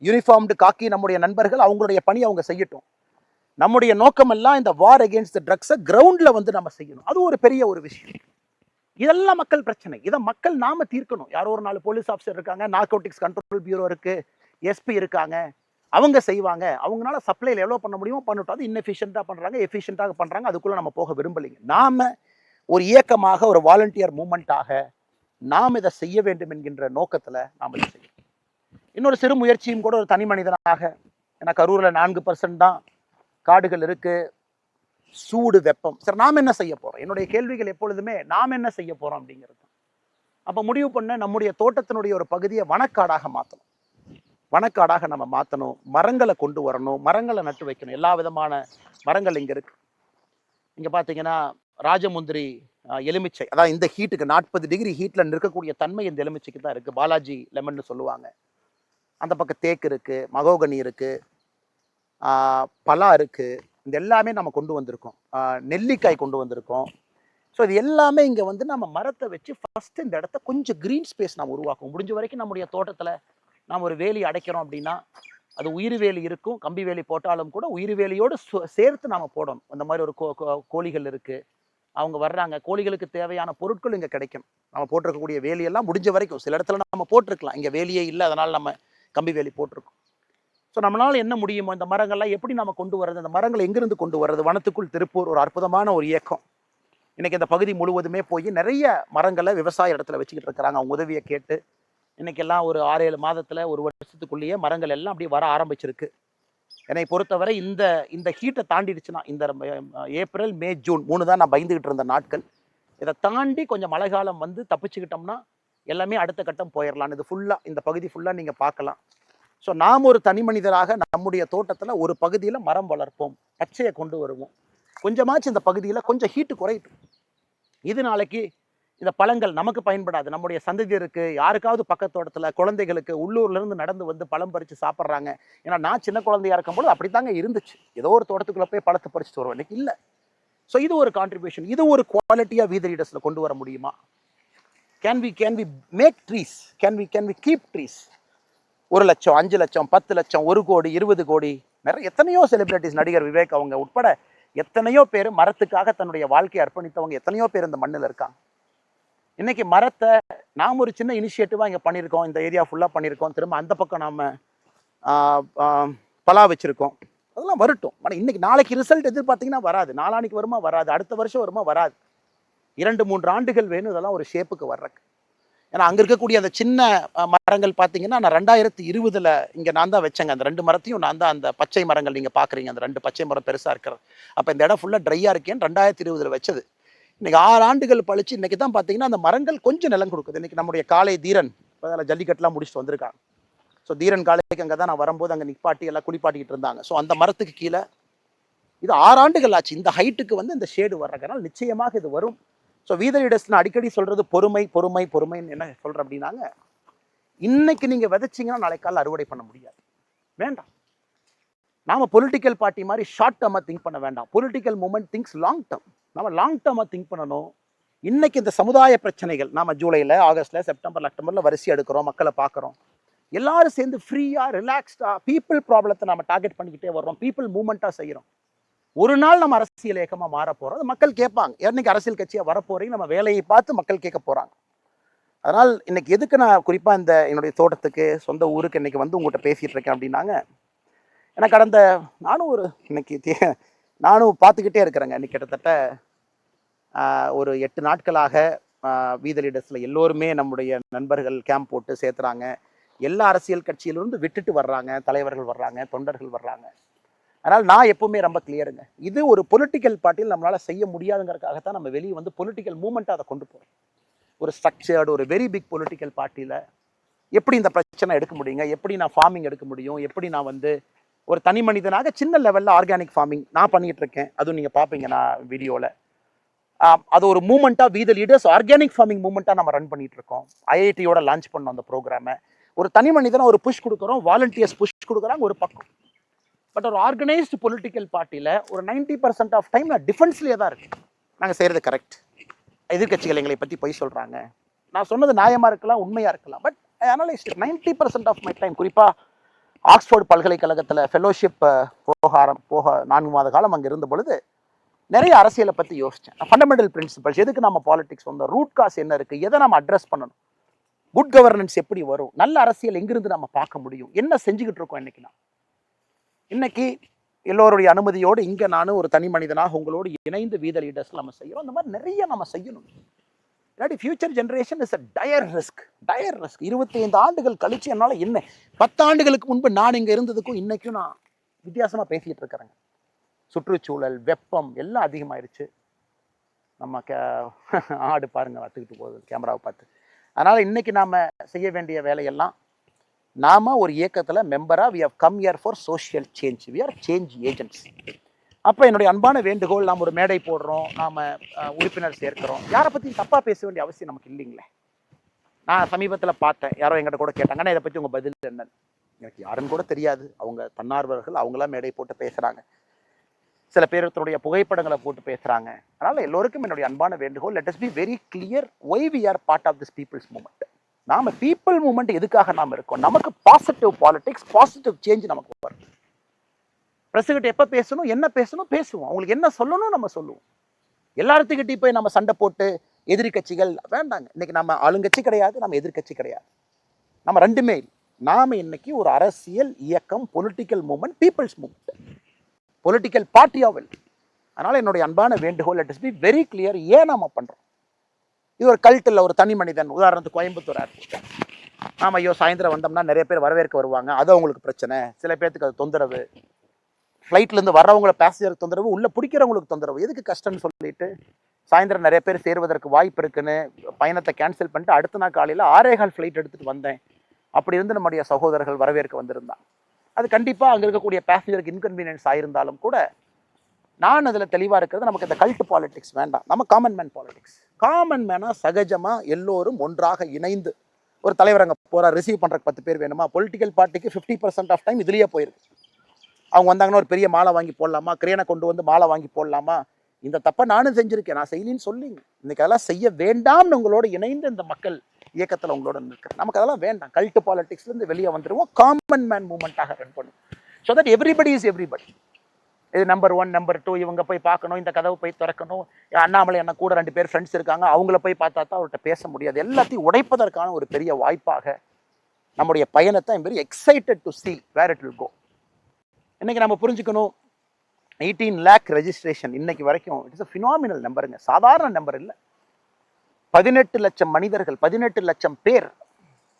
யூனிஃபார்ம்டு காக்கி நம்முடைய நண்பர்கள் அவங்களுடைய பணி அவங்க செய்யட்டும். நம்முடைய நோக்கமெல்லாம் இந்த வார் அகெயின்ஸ்ட் ட்ரக்ஸை கிரவுண்டில் வந்து நம்ம செய்யணும். அது ஒரு பெரிய ஒரு விஷயம். இதெல்லாம் மக்கள் பிரச்சனை. இதை மக்கள் நாம தீர்க்கணும். யாரோ ஒரு 4 போலீஸ் ஆஃபீஸர் இருக்காங்க, நார்கோட்டிக்ஸ் கண்ட்ரோல் பியூரோ இருக்கு, எஸ்பி இருக்காங்க, அவங்க செய்வாங்க. அவங்களால சப்ளைல எவ்வளோ பண்ண முடியுமோ பண்ணிட்டோம். அது இன்னெஃபிஷியண்டாக பண்றாங்க, எஃபிஷியண்டாக பண்றாங்க. அதுக்குள்ள நம்ம போக விரும்பலைங்க. நாம ஒரு இயக்கமாக, ஒரு வாலண்டியர் மூமெண்ட்டாக நாம் இதை செய்ய வேண்டும் என்கின்ற நோக்கத்துல நாம் இதை செய்யணும். இன்னொரு சிறு முயற்சியும் கூட ஒரு தனி மனிதனாக, ஏன்னா கரூர்ல 4% தான் காடுகள் இருக்கு, சூடு வெப்பம். சரி, நாம் என்ன செய்ய போறோம்? என்னுடைய கேள்விகள் எப்பொழுதுமே நாம் என்ன செய்ய போறோம் அப்படிங்கிறது. அப்ப முடிவு பண்ண நம்முடைய தோட்டத்தினுடைய ஒரு பகுதியை வனக்காடாக மாற்றணும். வனக்காடாக நம்ம மாற்றணும், மரங்களை கொண்டு வரணும், மரங்களை நட்டு வைக்கணும். எல்லா விதமான மரங்கள் இங்க இருக்கு. இங்க பாத்தீங்கன்னா ராஜமுந்திரி எலுமிச்சை, அதாவது இந்த ஹீட்டுக்கு 40 டிகிரி ஹீட்ல இருக்கக்கூடிய தன்மை இந்த எலுமிச்சைக்கு தான் இருக்கு. பாலாஜி லெமன் சொல்லுவாங்க. அந்த பக்கம் தேக்கு இருக்கு, மகோகனி இருக்கு, பலா இருக்கு. இந்த எல்லாமே நம்ம கொண்டு வந்திருக்கோம். நெல்லிக்காய் கொண்டு வந்திருக்கோம். ஸோ இது எல்லாமே இங்கே வந்து நம்ம மரத்தை வச்சு ஃபர்ஸ்ட் இந்த இடத்த கொஞ்சம் க்ரீன் ஸ்பேஸ் நம்ம உருவாக்கும். முடிஞ்ச வரைக்கும் நம்முடைய தோட்டத்தில் நாம் ஒரு வேலி அடைக்கிறோம் அப்படின்னா அது உயிர் வேலி இருக்கும். கம்பி வேலி போட்டாலும் கூட உயிர் வேலியோடு சேர்த்து நாம் போடணும். அந்த மாதிரி ஒரு கோழிகள் இருக்குது, அவங்க வர்றாங்க, கோழிகளுக்கு தேவையான பொருட்கள் இங்கே கிடைக்கும். நம்ம போட்டிருக்கக்கூடிய வேலியெல்லாம் முடிஞ்ச வரைக்கும், சில இடத்துல நம்ம போட்டிருக்கலாம், இங்கே வேலியே இல்லை, அதனால் நம்ம கம்பி வேலி போட்டிருக்கோம். ஸோ நம்மளால் என்ன முடியுமோ இந்த மரங்கள்லாம் எப்படி நம்ம கொண்டு வர்றது, அந்த மரங்களை எங்கிருந்து கொண்டு வர்றது. வனத்துக்குள் திருப்பூர் ஒரு அற்புதமான ஒரு இயக்கம். இன்னைக்கு இந்த பகுதி முழுவதுமே போய் நிறைய மரங்களை விவசாய இடத்துல வச்சுக்கிட்டு இருக்கிறாங்க. அவங்க உதவியை கேட்டு இன்னைக்கெல்லாம் ஒரு 6-7 மாதத்துல, ஒரு வருஷத்துக்குள்ளேயே மரங்கள் எல்லாம் அப்படியே வர ஆரம்பிச்சிருக்கு. என்னை பொறுத்தவரை இந்த ஹீட்டை தாண்டிடுச்சுன்னா, இந்த ஏப்ரல், மே, ஜூன் 3 தான் நான் பயந்துகிட்டு இருந்த நாட்கள். இதை தாண்டி கொஞ்சம் மழை காலம் வந்து தப்பிச்சுக்கிட்டோம்னா எல்லாமே அடுத்த கட்டம் போயிடலாம். இது ஃபுல்லா, இந்த பகுதி ஃபுல்லா நீங்க பார்க்கலாம். ஸோ நாம் ஒரு தனி மனிதராக நம்முடைய தோட்டத்தில் ஒரு பகுதியில் மரம் வளர்ப்போம், பச்சையை கொண்டு வருவோம். கொஞ்சமாச்சு இந்த பகுதியில் கொஞ்சம் ஹீட்டு குறையட்டும். இது நாளைக்கு இந்த பழங்கள் நமக்கு பயன்படாது, நம்முடைய சந்ததியருக்கு, யாருக்காவது பக்கத்தோட்டத்தில் குழந்தைகளுக்கு உள்ளூர்லேருந்து நடந்து வந்து பழம் பறித்து சாப்பிட்றாங்க. ஏன்னா நான் சின்ன குழந்தையா இருக்கும்போது அப்படித்தாங்க இருந்துச்சு. ஏதோ ஒரு தோட்டத்துக்குள்ளே போய் பழத்தை பறிச்சுட்டு வருவோம், இன்னைக்கு இல்லை. ஸோ இது ஒரு கான்ட்ரிபியூஷன். இது ஒரு குவாலிட்டியாக வீத லீடர்ஸில் கொண்டு வர முடியுமா? Can we make trees? Can we keep trees? 1 லட்சம், 5 லட்சம், 10 லட்சம், 1 கோடி, 20 கோடி, நிறைய எத்தனையோ செலிபிரிட்டிஸ், நடிகர் விவேக் அவங்க உட்பட எத்தனையோ பேர் மரத்துக்காக தன்னுடைய வாழ்க்கையை அர்ப்பணித்தவங்க எத்தனையோ பேர் இந்த மண்ணில் இருக்காங்க. இன்னைக்கு மரத்தை நாம் ஒரு சின்ன இனிஷியேட்டிவா இங்கே பண்ணியிருக்கோம், இந்த ஏரியா ஃபுல்லாக பண்ணியிருக்கோம். திரும்ப அந்த பக்கம் நாம பலா வச்சிருக்கோம். அதெல்லாம் வரட்டும். ஆனால் இன்னைக்கு நாளைக்கு ரிசல்ட் எதிர்பார்த்தீங்கன்னா வராது, நாளானிக்கு வருமா வராது, அடுத்த வருஷம் வருமா வராது. 2-3 ஆண்டுகள் வேணும் இதெல்லாம் ஒரு ஷேப்புக்கு வர்றக்கு. ஏன்னா அங்கே இருக்கக்கூடிய அந்த சின்ன மரங்கள் பார்த்தீங்கன்னா, நான் 2020 இங்கே நான் தான் வச்சேங்க. அந்த 2 மரத்தையும் நான் தான், அந்த பச்சை மரங்கள் நீங்கள் பார்க்குறீங்க, அந்த 2 பச்சை மரம் பெருசாக இருக்கிறது. அப்போ இந்த இடம் ஃபுல்லாக ட்ரையாக இருக்கேன்னு 2020 வச்சது. இன்னைக்கு 6 ஆண்டுகள் பழிச்சு இன்னைக்கு தான் பார்த்தீங்கன்னா அந்த மரங்கள் கொஞ்சம் நிலம் கொடுக்குது. இன்னைக்கு நம்முடைய காலை தீரன் அதில் ஜல்லிக்கட்டுலாம் முடிச்சுட்டு வந்திருக்காங்க. ஸோ தீரன் காலைக்கு அங்கே தான் நான் வரும்போது அங்கே நிப்பாட்டி எல்லாம் குளிப்பாட்டிக்கிட்டு இருந்தாங்க. ஸோ அந்த மரத்துக்கு கீழே இது 6 ஆண்டுகள் ஆச்சு. இந்த ஹைட்டுக்கு வந்து இந்த ஷேடு வர்றதுனால நிச்சயமாக இது வரும். ஸோ வீத லீடர்ஸ் நான் அடிக்கடி சொல்றது பொறுமை பொறுமை பொறுமைன்னு என்ன சொல்றேன் அப்படின்னாங்க, இன்னைக்கு நீங்க விதைச்சிங்கன்னா நாளைக்கு காலையில் அறுவடை பண்ண முடியாது. வேண்டாம். நாம பொலிட்டிக்கல் பார்ட்டி மாதிரி ஷார்ட் டேர்மா திங்க் பண்ண வேண்டாம். Political movement things long term. நம்ம லாங் டேர்மா திங்க் பண்ணணும். இன்னைக்கு இந்த சமுதாய பிரச்சனைகள் நாம ஜூலைல, ஆகஸ்ட்ல, செப்டம்பர்ல, அக்டோபர்ல வரிசை எடுக்கிறோம், மக்களை பார்க்குறோம். எல்லாரும் சேர்ந்து ஃப்ரீயா ரிலாக்ஸ்டா பீப்புள் ப்ராப்ளத்தை நம்ம டார்கெட் பண்ணிக்கிட்டே வர்றோம், பீப்புள் மூவ்மெண்ட்டாக செய்கிறோம். ஒரு நாள் நம்ம அரசியல் இயக்கமாக மாற போகிறோம். அது மக்கள் கேட்பாங்க. என்னைக்கு அரசியல் கட்சியாக வரப்போறீங்க, நம்ம வேலையை பார்த்து மக்கள் கேட்க போகிறாங்க. அதனால் இன்னைக்கு எதுக்கு நான் குறிப்பாக இந்த என்னுடைய தோட்டத்துக்கு, சொந்த ஊருக்கு இன்னைக்கு வந்து உங்கள்கிட்ட பேசிகிட்டு இருக்கேன் அப்படின்னாங்க, ஏன்னா கடந்த நானும் பார்த்துக்கிட்டே இருக்கிறேங்க. இன்னைக்கு கிட்டத்தட்ட ஒரு 8 நாட்களாக வீத லீடர்ஸில் எல்லோருமே நம்முடைய நண்பர்கள் கேம்ப் போட்டு சேர்த்துறாங்க. எல்லா அரசியல் கட்சியிலிருந்து விட்டுட்டு வர்றாங்க, தலைவர்கள் வர்றாங்க, தொண்டர்கள் வர்றாங்க. அதனால் நான் எப்பவுமே ரொம்ப கிளியருங்க, இது ஒரு பொலிட்டிக்கல் பார்ட்டியில் நம்மளால செய்ய முடியாதுங்கிறதுக்காகத்தான் நம்ம வெளியே வந்து பொலிட்டிக்கல் மூவ்மெண்ட்டாக அதை கொண்டு போகிறோம். ஒரு ஸ்ட்ரக்சர்டு, ஒரு வெரி பிக் பொலிட்டிக்கல் பார்ட்டியில் எப்படி இந்த பிரச்சனை எடுக்க முடியுங்க, எப்படி நான் ஃபார்மிங் எடுக்க முடியும், எப்படி நான் வந்து ஒரு தனி மனிதனாக சின்ன லெவலில் ஆர்கானிக் ஃபார்மிங் நான் பண்ணிட்டு இருக்கேன். அதுவும் நீங்கள் பார்ப்பீங்க நான் வீடியோவில். அது ஒரு மூவ்மெண்ட்டாக வீத லீடர்ஸ் ஆர்கானிக் ஃபார்மிங் மூவ்மெண்ட்டாக நம்ம ரன் பண்ணிட்டு இருக்கோம். ஐஐடியோட லான்ச் பண்ணோம் அந்த ப்ரோக்ராமை. ஒரு தனி மனிதனை ஒரு புஷ் கொடுக்குறோம், வாலண்டியர்ஸ் புஷ் கொடுக்குறாங்க ஒரு பக்கம். பட் ஒரு ஆர்கனைஸ்டு பொலிட்டிக்கல் பார்ட்டியில் ஒரு 90% ஆஃப் டைம் நான் டிஃபென்ஸ்லேயே தான் இருக்கு. நாங்கள் செய்கிறது கரெக்ட், எதிர்கட்சிகள் எங்களை பற்றி பொய் சொல்கிறாங்க, நான் சொன்னது நியாயமாக இருக்கலாம், உண்மையாக இருக்கலாம். But I analyse 90% of my time. குறிப்பாக ஆக்ஸ்ஃபோர்ட் பல்கலைக்கழகத்தில் ஃபெலோஷிப் போக 4 மாத காலம் அங்கே இருந்த பொழுது நிறைய அரசியலை பற்றி யோசித்தேன். ஃபண்டமெண்டல் பிரின்சிபல்ஸ், எதுக்கு நம்ம பாலிடிக்ஸ் வந்தோம், ரூட் காஸ் என்ன இருக்குது, எதை நம்ம அட்ரஸ் பண்ணணும், குட் கவர்னன்ஸ் எப்படி வரும், நல்ல அரசியல் எங்கிருந்து நம்ம பார்க்க முடியும், என்ன செஞ்சுக்கிட்டு இருக்கோம் இன்னைக்கு எல்லோருடைய அனுமதியோடு இங்கே நான் ஒரு தனி மனிதனாக உங்களோடு இணைந்து வீத லீடர்ஸ் நம்ம செய்கிறோம். அந்த மாதிரி நிறைய நம்ம செய்யணும். இல்லாட்டி future generation is a dire risk. 25 ஆண்டுகள் கழிச்சு என்னால் என்ன 10 ஆண்டுகளுக்கு முன்பு நான் இங்கே இருந்ததுக்கும் இன்னைக்கும் நான் வித்தியாசமாக பேசிகிட்டு இருக்கிறேங்க. சுற்றுச்சூழல், வெப்பம் எல்லாம் அதிகமாயிருச்சு. நம்ம ஆடு பாருங்க வத்துக்கிட்டு போகுது கேமராவை பார்த்து. அதனால் இன்னைக்கு நாம் செய்ய வேண்டிய வேலையெல்லாம், நாம் ஒரு இயக்கத்தில் மெம்பராக we have come here for social change, we are change agents. அப்போ என்னுடைய அன்பான வேண்டுகோள், நாம் ஒரு மேடை போடுறோம், நாம் உறுப்பினர் சேர்க்கிறோம், யாரை பற்றி தப்பாக பேச வேண்டிய அவசியம் நமக்கு இல்லைங்களே. நான் சமீபத்தில் பார்த்தேன், யாரோ எங்கிட்ட கூட கேட்டாங்க, ஆனால் இதை பற்றி உங்கள் பதில் என்னன்னு. எனக்கு யாருன்னு கூட தெரியாது. அவங்க தன்னார்வர்கள், அவங்களாம் மேடை போட்டு பேசுகிறாங்க. சில பேருடைய புகைப்படங்களை போட்டு பேசுகிறாங்க. அதனால் எல்லோருக்கும் என்னுடைய அன்பான வேண்டுகோள், let us be very clear why we are part of this people's movement. நாம் பீப்புள் மூமெண்ட் எதுக்காக நாம் இருக்கோம், நமக்கு பாசிட்டிவ் பாலிடிக்ஸ், பாசிட்டிவ் சேஞ்ச் நமக்கு வரும். பிரசிடென்ட் எப்போ பேசணும், என்ன பேசணும் பேசுவோம், அவங்களுக்கு என்ன சொல்லணும் நம்ம சொல்லுவோம். எல்லாத்துக்கிட்டே போய் நம்ம சண்டை போட்டு எதிரி கட்சிகள் வேண்டாங்க. இன்னைக்கு நம்ம ஆளுங்கட்சி கிடையாது, நம்ம எதிர்கட்சி கிடையாது, நம்ம ரெண்டுமே. நாம இன்னைக்கு ஒரு அரசியல் இயக்கம், political movement, people's movement, political பார்ட்டியாவில். அதனால என்னுடைய அன்பான வேண்டுகோள், let us be very clear. ஏன் நாம பண்றோம் இது? ஒரு கல்ட்டில் ஒரு தனி மனிதன், உதாரணத்துக்கு கோயம்புத்தூர் ஏர்போர்ட், நாம ஐயோ சாயந்தரம் வந்தோம்னா நிறைய பேர் வரவேற்க வருவாங்க, அது அவங்களுக்கு பிரச்சனை, சில பேர்த்துக்கு அது தொந்தரவு, ஃப்ளைட்லேருந்து வர்றவங்களை பேசஞ்சருக்கு தொந்தரவு, உள்ளே பிடிக்கிறவங்களுக்கு தொந்தரவு, எதுக்கு கஷ்டம்னு சொல்லிட்டு சாயந்தரம் நிறைய பேர் சேருவதற்கு வாய்ப்பு இருக்குன்னு பயணத்தை கேன்சல் பண்ணிட்டு அடுத்த நாள் காலையில் 6:15 ஃப்ளைட் எடுத்துகிட்டு வந்தேன். அப்படி இருந்து நம்முடைய சகோதரர்கள் வரவேற்க வந்திருந்தாங்க. அது கண்டிப்பாக அங்கே இருக்கக்கூடிய பேசஞ்சருக்கு இன்கன்வீனியன்ஸ் ஆயிருந்தாலும் கூட நான் அதில் தெளிவாக இருக்கிறது, நமக்கு இந்த கல்ட் பாலிடிக்ஸ் வேண்டாம், நம்ம காமன் மேன் பாலிடிக்ஸ். காமன் மேனாக சகஜமாக எல்லோரும் ஒன்றாக இணைந்து, ஒரு தலைவர் அங்கே போகிறார், ரிசீவ் பண்ணுறக்கு 10 பேர் வேணுமா, பொலிட்டிக்கல் பார்ட்டிக்கு 50% ஆஃப் டைம் இதுலேயே போயிருக்கு. அவங்க வந்தாங்கன்னா ஒரு பெரிய மாலை வாங்கி போடலாமா, கிரேனை கொண்டு வந்து மாலை வாங்கி போடலாமா, இந்த தப்பை நானும் செஞ்சுருக்கேன், நான் செய்யலின்னு சொல்லிங்க. இன்னைக்கு அதெல்லாம் செய்ய வேண்டாம்னு உங்களோட இணைந்து இந்த மக்கள் இயக்கத்தில் உங்களோட இருக்கிறேன். நமக்கு அதெல்லாம் வேண்டாம். கல்ட் பாலிடிக்ஸ்லேருந்து வெளியே வந்துடுவோம், காமன் மேன் மூவ்மெண்ட்டாக ரன் பண்ணுவோம். So that everybody is everybody. இது நம்பர் 1 நம்பர் 2 இவங்க போய் பார்க்கணும், இந்த கதவை போய் திறக்கணும், அண்ணாமலை என்ன கூட 2 பேர் ஃப்ரெண்ட்ஸ் இருக்காங்க, அவங்கள போய் பார்த்தா தான் அவர்கிட்ட பேச முடியாது. எல்லாத்தையும் உடைப்பதற்கான ஒரு பெரிய வாய்ப்பாக நம்முடைய பயணத்தை I'm very excited to see where it will go. இன்னைக்கு நம்ம புரிஞ்சுக்கணும், 18 lakh ரெஜிஸ்ட்ரேஷன் இன்னைக்கு வரைக்கும் இட் இஸ் அ ஃபினாமினல் நம்பருங்க, சாதாரண நம்பர் இல்லை. 18 லட்சம் மனிதர்கள், 18 லட்சம் பேர்,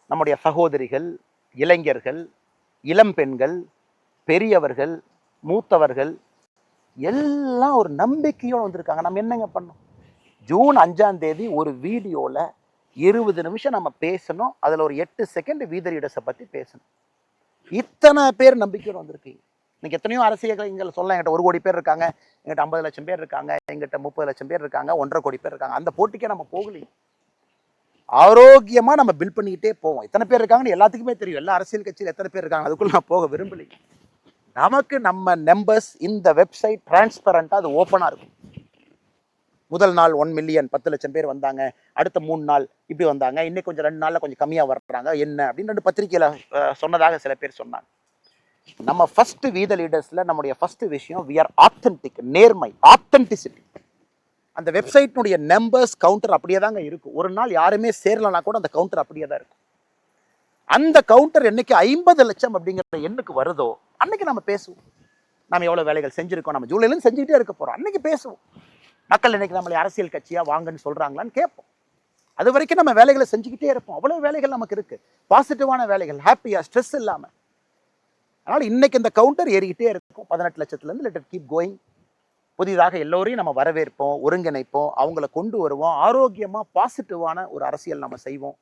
நம்முடைய சகோதரிகள், இளைஞர்கள், இளம் பெண்கள், பெரியவர்கள், மூத்தவர்கள் எல்லாம் ஒரு நம்பிக்கையோடு வந்திருக்காங்க. நம்ம என்னங்க பண்ணோம், ஜூன் 5ஆம் தேதி ஒரு வீடியோவில் 20 நிமிஷம் நம்ம பேசணும், அதில் ஒரு 8 செகண்ட் வீத லீடர்ஸை பற்றி பேசணும். இத்தனை பேர் நம்பிக்கையோடு வந்திருக்கீங்க. இன்னைக்கு எத்தனையோ அரசியல் எங்களை சொல்ல, எங்கிட்ட 1 கோடி பேர் இருக்காங்க, எங்கிட்ட 50 லட்சம் பேர் இருக்காங்க, எங்கிட்ட 30 லட்சம் பேர் இருக்காங்க, 1.5 கோடி பேர் இருக்காங்க. அந்த போட்டிக்கே நம்ம போகலையும். ஆரோக்கியமாக நம்ம பில் பண்ணிக்கிட்டே போவோம். எத்தனை பேர் இருக்காங்கன்னு எல்லாத்துக்குமே தெரியும், எல்லா அரசியல் கட்சியில் எத்தனை பேர் இருக்காங்க, அதுக்குள்ள நான் போக விரும்பலைங்க. நமக்கு நம்ம நம்பர்ஸ், இந்த வெப்சைட் டிரான்ஸ்பரண்டாக அது ஓப்பனாக இருக்கும். முதல் நாள் 1 மில்லியன் 10 லட்சம் பேர் வந்தாங்க, அடுத்த 3 நாள் இப்படி வந்தாங்க, இன்னைக்கு கொஞ்சம் 2 நாளில் கொஞ்சம் கம்மியாக வர்றாங்க என்ன அப்படின்னு 2 பத்திரிகையில் சொன்னதாக சில பேர் சொன்னாங்க. நம்ம ஃபர்ஸ்ட் வீத லீடர்ஸில் நம்முடைய ஃபர்ஸ்ட் விஷயம், வி ஆர் ஆத்தென்டிக், நேர்மை, ஆத்தென்டிசிட்டி. அந்த வெப்சைட்னுடைய நம்பர்ஸ் கவுண்டர் அப்படியே தாங்க இருக்கும். ஒரு நாள் யாருமே சேரலனா கூட அந்த கவுண்டர் அப்படியே தான் இருக்கும். அந்த கவுண்டர் என்னைக்கு 50 லட்சம் அப்படிங்கிற எண்ணுக்கு வருதோ அன்னைக்கு நம்ம பேசுவோம். நம்ம எவ்வளோ வேலைகள் செஞ்சுருக்கோம், நம்ம ஜூலைலேருந்து செஞ்சுக்கிட்டே இருக்க போகிறோம், அன்னைக்கு பேசுவோம். மக்கள் இன்னைக்கு நம்மளை அரசியல் கட்சியாக வாங்கன்னு சொல்கிறாங்களான்னு கேட்போம். அது வரைக்கும் நம்ம வேலைகளை செஞ்சுக்கிட்டே இருப்போம். அவ்வளோ வேலைகள் நமக்கு இருக்குது, பாசிட்டிவான வேலைகள், ஹாப்பியாக, ஸ்ட்ரெஸ் இல்லாமல். அதனால் இன்னைக்கு இந்த கவுண்டர் ஏறிக்கிட்டே இருக்கும். 18 லட்சத்துலேருந்து லெட் இட் கீப் கோயிங். புதிதாக எல்லோரையும் நம்ம வரவேற்போம், ஒருங்கிணைப்போம், அவங்கள கொண்டு வருவோம், ஆரோக்கியமாக பாசிட்டிவான ஒரு அரசியல் நம்ம செய்வோம்.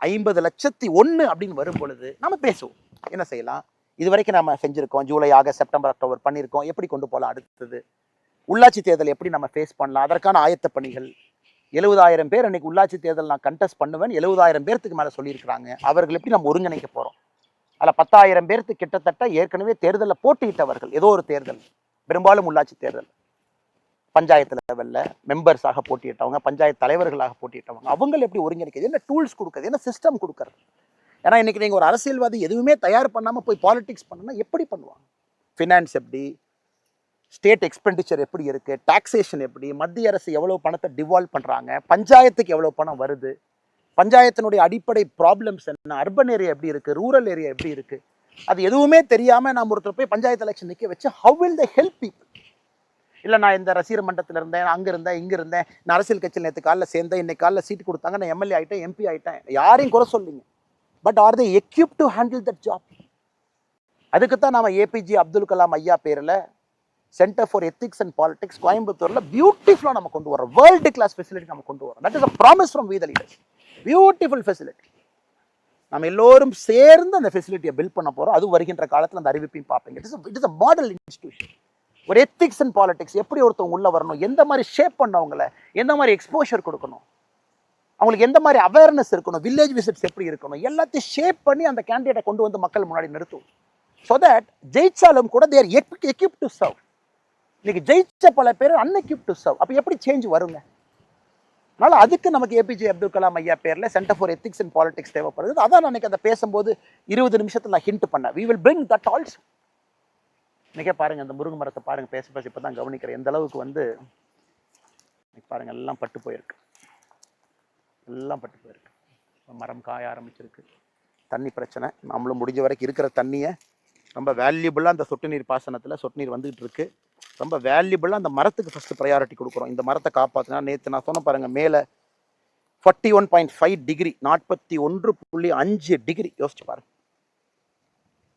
50,01,000 அப்படின்னு வரும் பொழுது நம்ம பேசுவோம், என்ன செய்யலாம், இது வரைக்கும் நம்ம செஞ்சுருக்கோம், ஜூலை, ஆகஸ்ட், செப்டம்பர், அக்டோபர் பண்ணியிருக்கோம், எப்படி கொண்டு போகலாம், அடுத்தது உள்ளாட்சி தேர்தல் எப்படி நம்ம ஃபேஸ் பண்ணலாம், அதற்கான ஆயத்த பணிகள். 70,000 பேர் இன்னைக்கு உள்ளாட்சி தேர்தல் நான் கண்டெஸ்ட் பண்ணுவேன், 70,000 பேர்த்துக்கு மேலே சொல்லியிருக்கிறாங்க. அவர்கள் எப்படி நம்ம ஒருங்கிணைக்க போகிறோம். அதில் 10,000 பேர்த்து கிட்டத்தட்ட ஏற்கனவே தேர்தலில் போட்டியிட்டவர்கள், ஏதோ ஒரு தேர்தல், பெரும்பாலும் உள்ளாட்சி தேர்தல், பஞ்சாயத்து லெவலில் மெம்பர்ஸாக போட்டியிட்டவங்க, பஞ்சாயத்து தலைவர்களாக போட்டியிட்டவங்க, அவங்க எப்படி ஒருங்கிணைக்கிறது, என்ன டூல்ஸ் கொடுக்குறது, என்ன சிஸ்டம் கொடுக்குறது. ஏன்னா இன்றைக்கி நீங்கள் ஒரு அரசியல்வாதி எதுவுமே தயார் பண்ணாமல் போய் பாலிடிக்ஸ் பண்ணணும்னா எப்படி பண்ணுவாங்க. ஃபினான்ஸ் எப்படி, ஸ்டேட் எக்ஸ்பெண்டிச்சர் எப்படி இருக்குது, டாக்ஸேஷன் எப்படி, மத்திய அரசு எவ்வளோ பணத்தை டிவால்வ் பண்ணுறாங்க, பஞ்சாயத்துக்கு எவ்வளோ பணம் வருது, பஞ்சாயத்தினுடைய அடிப்படை ப்ராப்ளம்ஸ் என்ன, அர்பன் ஏரியா எப்படி இருக்குது, ரூரல் ஏரியா எப்படி இருக்குது, அது எதுவுமே தெரியாமல் நம்ம ஒருத்தர் போய் பஞ்சாயத்து எலெக்ஷன் நிற்க வச்சு how will they help people? இல்லை நான் இந்த ரசிகர் மன்றத்தில் இருந்தேன், அங்கே இருந்தேன், இங்கே இருந்தேன், நான் அரசியல் கட்சியில் நேற்று காலில் சேர்ந்தேன், இன்னைக்கு காலில் சீட்டு கொடுத்தாங்க, நான் எம்எல்ஏ ஆகிட்டேன், எம்பி ஆகிட்டேன், யாரையும் குறை சொல்லிங்க. But are they equip to handle that job? அதுக்கு தான் நாம ஏபிஜே அப்துல் கலாம் ஐயா பேரில் centre for ethics and politics கோயம்புத்தூரில் பியூட்டிஃபுல்லாக நம்ம கொண்டு வரோம். வேர்ல்டு கிளாஸ் ஃபெசிலிட்டி நம்ம கொண்டு வரோம். That is a promise from we the leaders. Beautiful facility. நம்ம எல்லோரும் சேர்ந்து அந்த ஃபெசிலிட்டியை பில்ட் பண்ண போகிறோம். அது வருகின்ற காலத்தில் அந்த அறிவிப்பையும் பார்ப்பீங்க. It is a model institution. ஒரு எத்திக்ஸ் அண்ட் பாலிடிக்ஸ் எப்படி ஒருத்தவங்க உள்ள வரணும், எந்த மாதிரி ஷேப் பண்ணவங்களை, எந்த மாதிரி எக்ஸ்போஷர் கொடுக்கணும், அவங்களுக்கு எந்த மாதிரி அவேர்னஸ் இருக்கணும், வில்லேஜ் விசிட்ஸ் எப்படி இருக்கணும், எல்லாத்தையும் ஷேப் பண்ணி அந்த கேண்டிடேட்டை கொண்டு வந்து மக்கள் முன்னாடி நிறுத்தும். ஸோ தட் ஜெயிச்சாலும் கூட தேர் எக்யூப் டு சர்வ். இன்னைக்கு ஜெயிச்ச பல பேர் அன்எக்யூப் டு சர்வ். அப்போ எப்படி சேஞ்ச் வருங்க? அதனால அதுக்கு நமக்கு ஏபிஜே அப்துல் கலாம் ஐயா பேரில் centre for ethics and politics தேவைப்படுது. அதான் நான் அதை பேசும்போது 20 நிமிஷத்தில் நான் ஹிண்ட் பண்ணேன். We will bring that also. இன்னைக்கே பாருங்க, அந்த முருங்கை மரத்தை பாருங்க, பேச இப்போ தான் கவனிக்கிறேன் எந்த அளவுக்கு வந்து பாருங்க எல்லாம் பட்டு போயிருக்கு, எல்லாம் பட்டு போயிருக்கு. மரம் காய ஆரம்பிச்சிருக்கு. தண்ணி பிரச்சனை. நம்மளும் முடிஞ்ச வரைக்கும் இருக்கிற தண்ணியை ரொம்ப வேல்யூபிளாக அந்த சொட்டு நீர் பாசனத்தில் சொட்டு நீர் வந்துகிட்டு இருக்கு. ரொம்ப வேல்யூபிளாக அந்த மரத்துக்கு ஃபஸ்ட்டு ப்ரையாரிட்டி கொடுக்குறோம். இந்த மரத்தை காப்பாற்றினா, நேற்று நான் சொன்ன பாருங்கள், மேலே 41.5 டிகிரி, 41.5 டிகிரி, யோசிச்சு பாருங்க.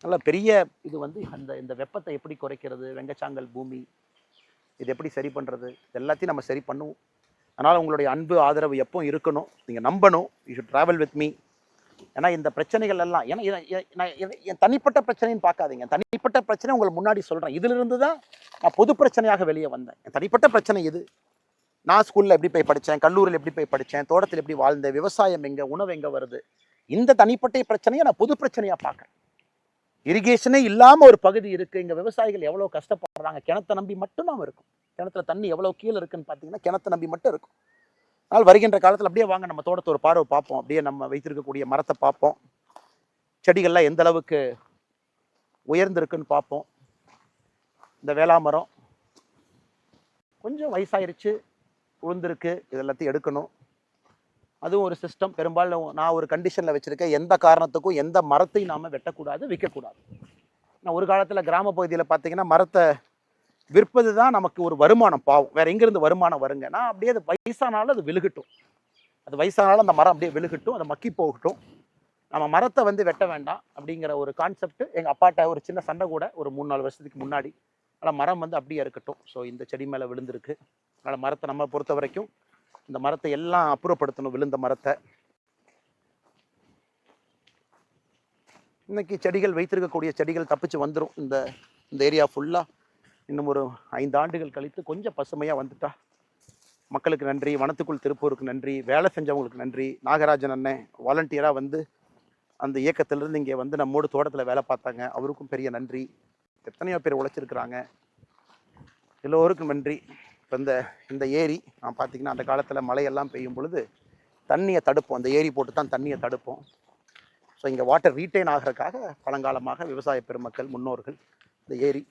நல்ல பெரிய இது வந்து இந்த வெப்பத்தை எப்படி குறைக்கிறது, வெங்கச்சாங்கல் பூமி, இது எப்படி சரி பண்ணுறது, எல்லாத்தையும் நம்ம சரி பண்ணுவோம். அதனால் உங்களுடைய அன்பு ஆதரவு எப்போ இருக்கணும், நீங்கள் நம்பணும். You should travel with me. ஏன்னா இந்த பிரச்சனைகள் எல்லாம் என் தனிப்பட்ட பிரச்சனைன்னு பார்க்காதீங்க. தனிப்பட்ட பிரச்சனை உங்களுக்கு முன்னாடி சொல்கிறேன். இதிலிருந்து தான் நான் பொது பிரச்சனையாக வெளியே வந்தேன். என் தனிப்பட்ட பிரச்சனை இது. நான் ஸ்கூலில் எப்படி போய் படித்தேன், கல்லூரியில் எப்படி போய் படித்தேன், தோட்டத்தில் எப்படி வாழ்ந்தேன், விவசாயம் எங்கே, உணவு எங்கே வருது, இந்த தனிப்பட்ட பிரச்சனையை நான் பொது பிரச்சனையாக பார்க்குறேன். இரிகேஷனே இல்லாமல் ஒரு பகுதி இருக்குது. இங்கே விவசாயிகள் எவ்வளோ கஷ்டப்படுறாங்க. கிணத்தை நம்பி மட்டும் நாம் இருக்கும். கிணத்துல தண்ணி எவ்வளோ கீழே இருக்குன்னு பார்த்தீங்கன்னா கிணத்தை நம்பி மட்டும் இருக்கும். அதனால் வருகின்ற காலத்தில் அப்படியே வாங்க நம்ம தோட்டத்தை ஒரு பார்வை பார்ப்போம். அப்படியே நம்ம வைத்திருக்கக்கூடிய மரத்தை பார்ப்போம். செடிகள்லாம் எந்த அளவுக்கு உயர்ந்திருக்குன்னு பார்ப்போம். இந்த வேளாமரம் கொஞ்சம் வயசாயிருச்சு, உளுந்திருக்கு, இதெல்லாத்தையும் எடுக்கணும். அதுவும் ஒரு சிஸ்டம். பெரும்பாலும் நான் ஒரு கண்டிஷனில் வச்சுருக்கேன், எந்த காரணத்துக்கும் எந்த மரத்தையும் நாம் வெட்டக்கூடாது, விற்கக்கூடாது. நான் ஒரு காலத்தில் கிராம பகுதியில் பார்த்தீங்கன்னா மரத்தை விற்பது தான் நமக்கு ஒரு வருமானம். பாவம், வேற எங்கேருந்து வருமானம் வருங்க? நான் அப்படியே அது வயசானாலும் அது விழுகட்டும், அது வயசானாலும் அந்த மரம் அப்படியே விழுகட்டும், அதை மக்கி போகட்டும், நம்ம மரத்தை வந்து வெட்ட வேண்டாம் அப்படிங்கிற ஒரு கான்செப்ட். எங்கள் அப்பாட்ட ஒரு சின்ன சண்டை கூட ஒரு 3-4 வருஷத்துக்கு முன்னாடி. அதனால் மரம் வந்து அப்படியே இருக்கட்டும். ஸோ இந்த செடி மேலே விழுந்திருக்கு. அதனால் மரத்தை நம்ம பொறுத்த வரைக்கும் இந்த மரத்தை எல்லாம் அப்புறப்படுத்தணும், விழுந்த மரத்தை. இன்னைக்கு செடிகள் வைத்திருக்கக்கூடிய செடிகள் தப்பிச்சு வந்துடும். இந்த ஏரியா ஃபுல்லாக இன்னும் ஒரு 5 ஆண்டுகள் கழித்து கொஞ்சம் பசுமையாக வந்துட்டா மக்களுக்கு நன்றி. வனத்துக்குள் திருப்பூருக்கு நன்றி, வேலை செஞ்சவங்களுக்கு நன்றி. நாகராஜன் அண்ணன் வாலண்டியராக வந்து அந்த இயக்கத்திலிருந்து இங்கே வந்து நம்மோடு தோட்டத்தில் வேலை பார்த்தாங்க, அவருக்கும் பெரிய நன்றி. எத்தனையோ பேர் உழைச்சிருக்கிறாங்க, எல்லோருக்கும் நன்றி. இப்போ இந்த ஏரி நான் பார்த்தீங்கன்னா அந்த காலத்தில் மழையெல்லாம் பெய்யும் பொழுது தண்ணியை தடுப்போம், அந்த ஏரி போட்டு தான் தண்ணியை தடுப்போம். ஸோ இங்கே வாட்டர் ரீட்டைன் ஆகிறதுக்காக பழங்காலமாக விவசாய பெருமக்கள் முன்னோர்கள் இந்த ஏரி.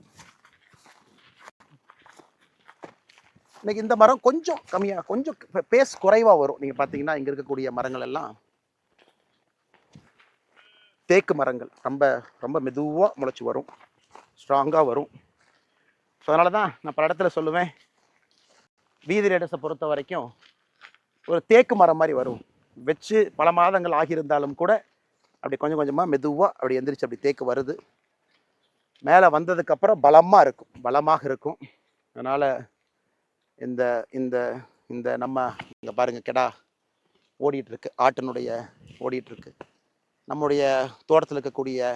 இன்னைக்கு இந்த மரம் கொஞ்சம் கம்மியாக, கொஞ்சம் பேஸ் குறைவாக வரும். நீங்கள் பார்த்தீங்கன்னா இங்கே இருக்கக்கூடிய மரங்கள் எல்லாம் தேக்கு மரங்கள், ரொம்ப ரொம்ப மெதுவாக முளைச்சி வரும், ஸ்ட்ராங்காக வரும். ஸோ அதனால தான் நான் பல இடத்துல சொல்லுவேன், வீதி ரேடஸை பொறுத்த வரைக்கும் ஒரு தேக்கு மரம் மாதிரி வரும். வச்சு பல மாதங்கள் ஆகியிருந்தாலும் கூட அப்படி கொஞ்சம் கொஞ்சமாக மெதுவாக அப்படி எந்திரிச்சு அப்படி தேக்கு வருது. மேலே வந்ததுக்கப்புறம் பலமாக இருக்கும். அதனால் இந்த இந்த இந்த நம்ம இங்கே பாருங்கள், கெடா ஓடிட்டுருக்கு, ஆட்டினுடைய ஓடிட்டுருக்கு. நம்முடைய தோட்டத்தில் இருக்கக்கூடிய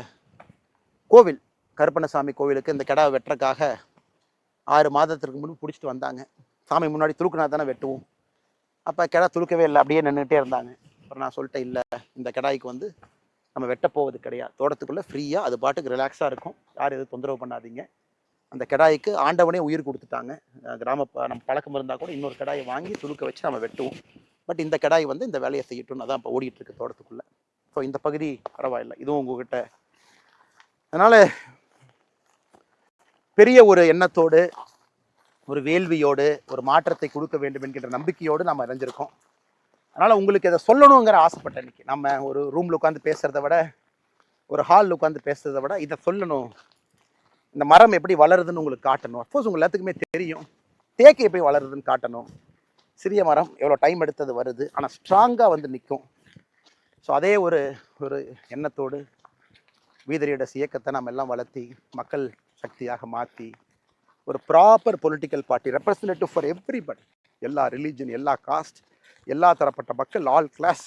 கோவில், கருப்பண்ணசாமி கோவிலுக்கு இந்த கெடா வெட்டுறதுக்காக 6 மாதத்திற்கு முன்பு பிடிச்சிட்டு வந்தாங்க. சாமி முன்னாடி துளுக்குனா தானே வெட்டுவோம். அப்போ கெடா துளுக்கவே இல்லை, அப்படியே நின்றுட்டே இருந்தாங்க. அப்புறம் நான் சொல்லிட்டேன், இல்லை இந்த கெடாய்க்கு வந்து நம்ம வெட்ட போவது கிடையாது, தோட்டத்துக்குள்ளே ஃப்ரீயாக அது பாட்டுக்கு ரிலாக்ஸாக இருக்கும், யாரும் எதுவும் தொந்தரவு பண்ணாதீங்க. அந்த கெடாய்க்கு ஆண்டவனே உயிர் கொடுத்துட்டாங்க. நம்ம பழக்கம் இருந்தால் கூட இன்னொரு கெடாயை வாங்கி துளுக்க வச்சு நம்ம வெட்டுவோம். பட் இந்த கெடாய் வந்து இந்த வேலையை செய்யட்டும்னு அதான் இப்போ ஓடிட்டுருக்கு தோட்டத்துக்குள்ளே. ஸோ இந்த பகுதி பரவாயில்லை, இதுவும் உங்ககிட்ட. அதனால் பெரிய ஒரு எண்ணத்தோடு ஒரு வேள்வியோடு ஒரு மாற்றத்தை கொடுக்க வேண்டும் என்கின்ற நம்பிக்கையோடு நம்ம இணைஞ்சிருக்கோம். அதனால் உங்களுக்கு இதை சொல்லணுங்கிற ஆசைப்பட்டேன். இன்னைக்கு நம்ம ஒரு ரூமில் உட்காந்து பேசுகிறத விட, ஒரு ஹாலில் உட்காந்து பேசுகிறத விட இதை சொல்லணும். இந்த மரம் எப்படி வளருதுன்னு உங்களுக்கு காட்டணும். அஃப்கோர்ஸ் உங்கள் எல்லாத்துக்குமே தெரியும் தேக்கு எப்படி வளருதுன்னு காட்டணும். சிறிய மரம் எவ்வளோ டைம் எடுத்தது வருது, ஆனால் ஸ்ட்ராங்காக வந்து நிற்கும். ஸோ அதே ஒரு ஒரு எண்ணத்தோடு வீதரீடஸ் இயக்கத்தை நம்ம எல்லாம் வளர்த்தி மக்கள் சக்தியாக மாற்றி ஒரு proper political party representative for everybody, எல்லா ரிலீஜன், எல்லா காஸ்ட், எல்லா தரப்பட்ட மக்கள், ஆல் கிளாஸ்,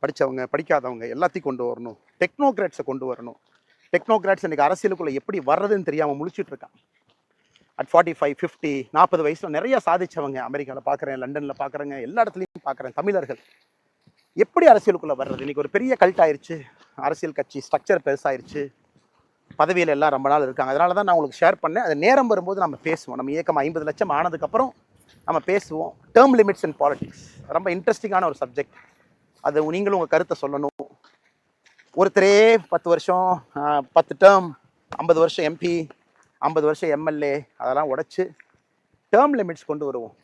படித்தவங்க படிக்காதவங்க எல்லாத்தையும் கொண்டு வரணும். டெக்னோக்ராட்ஸை கொண்டு வரணும். டெக்னோக்ராட்ஸ் இன்றைக்கி அரசியலுக்குள்ளே எப்படி வர்றதுன்னு தெரியாமல் முழிச்சிட்டு இருக்கான். அட் 45, 50, 40 வயசில் நிறைய சாதிச்சவங்க அமெரிக்காவில் பார்க்குறேன், லண்டனில் பார்க்குறேங்க, எல்லா இடத்துலையும் பார்க்குறேன். தமிழர்கள் எப்படி அரசியலுக்குள்ளே வர்றது? இன்றைக்கி ஒரு பெரிய கல்ட் ஆயிடுச்சு, அரசியல் கட்சி ஸ்ட்ரக்சர் பெருசாயிருச்சு, பதவியில் எல்லாம் ரொம்ப நாள் இருக்காங்க. அதனால தான் நான் உங்களுக்கு ஷேர் பண்ணேன். அது நேரம் வரும்போது நம்ம பேசுவோம். நம்ம இயக்கம் 50 லட்சம் ஆனதுக்கப்புறம் நம்ம பேசுவோம். டேர்ம் லிமிட்ஸ் அண்ட் பாலிடிக்ஸ் ரொம்ப இன்ட்ரெஸ்டிங்கான ஒரு சப்ஜெக்ட். அது நீங்களும் உங்கள் கருத்தை சொல்லணும். ஒருத்தரே 10 வருஷம் 10 டேர்ம், 50 வருஷம் எம்பி, 50 வருஷம் எம்எல்ஏ, அதெல்லாம் உடைச்சு டேர்ம் லிமிட்ஸ் கொண்டு வருவோம்.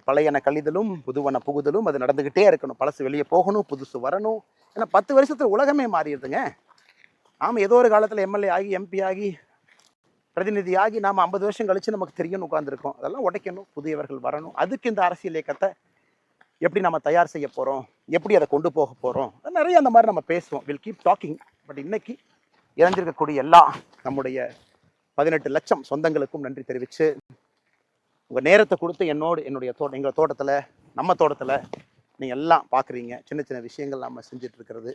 பழையன கழிதலும் புதுவன புகுதலும் அது நடந்துக்கிட்டே இருக்கணும். பழசு வெளியே போகணும், புதுசு வரணும். ஏன்னா 10 வருஷத்துல உலகமே மாறிடுதுங்க. நாம் ஏதோ ஒரு காலத்தில் எம்எல்ஏ ஆகி, எம்பி ஆகி, பிரதிநிதி ஆகி நாம் 50 வருஷம் கழிச்சு நமக்கு தெரியும்னு உட்காந்துருக்கோம். அதெல்லாம் உடைக்கணும், புதியவர்கள் வரணும். அதுக்கு இந்த அரசியல் இயக்கத்தை எப்படி நம்ம தயார் செய்ய போகிறோம், எப்படி அதை கொண்டு போக போகிறோம், நிறைய அந்த மாதிரி நம்ம பேசுவோம். Will keep talking. பட் இன்னைக்கு இறந்திருக்கக்கூடிய எல்லா நம்முடைய 18 லட்சம் சொந்தங்களுக்கும் நன்றி தெரிவித்து, உங்கள் நேரத்தை கொடுத்து என்னுடைய எங்கள் தோட்டத்தில், நம்ம தோட்டத்தில் நீங்கள் எல்லாம் பார்க்குறீங்க. சின்ன சின்ன விஷயங்கள் நம்ம செஞ்சுட்டு இருக்கிறது.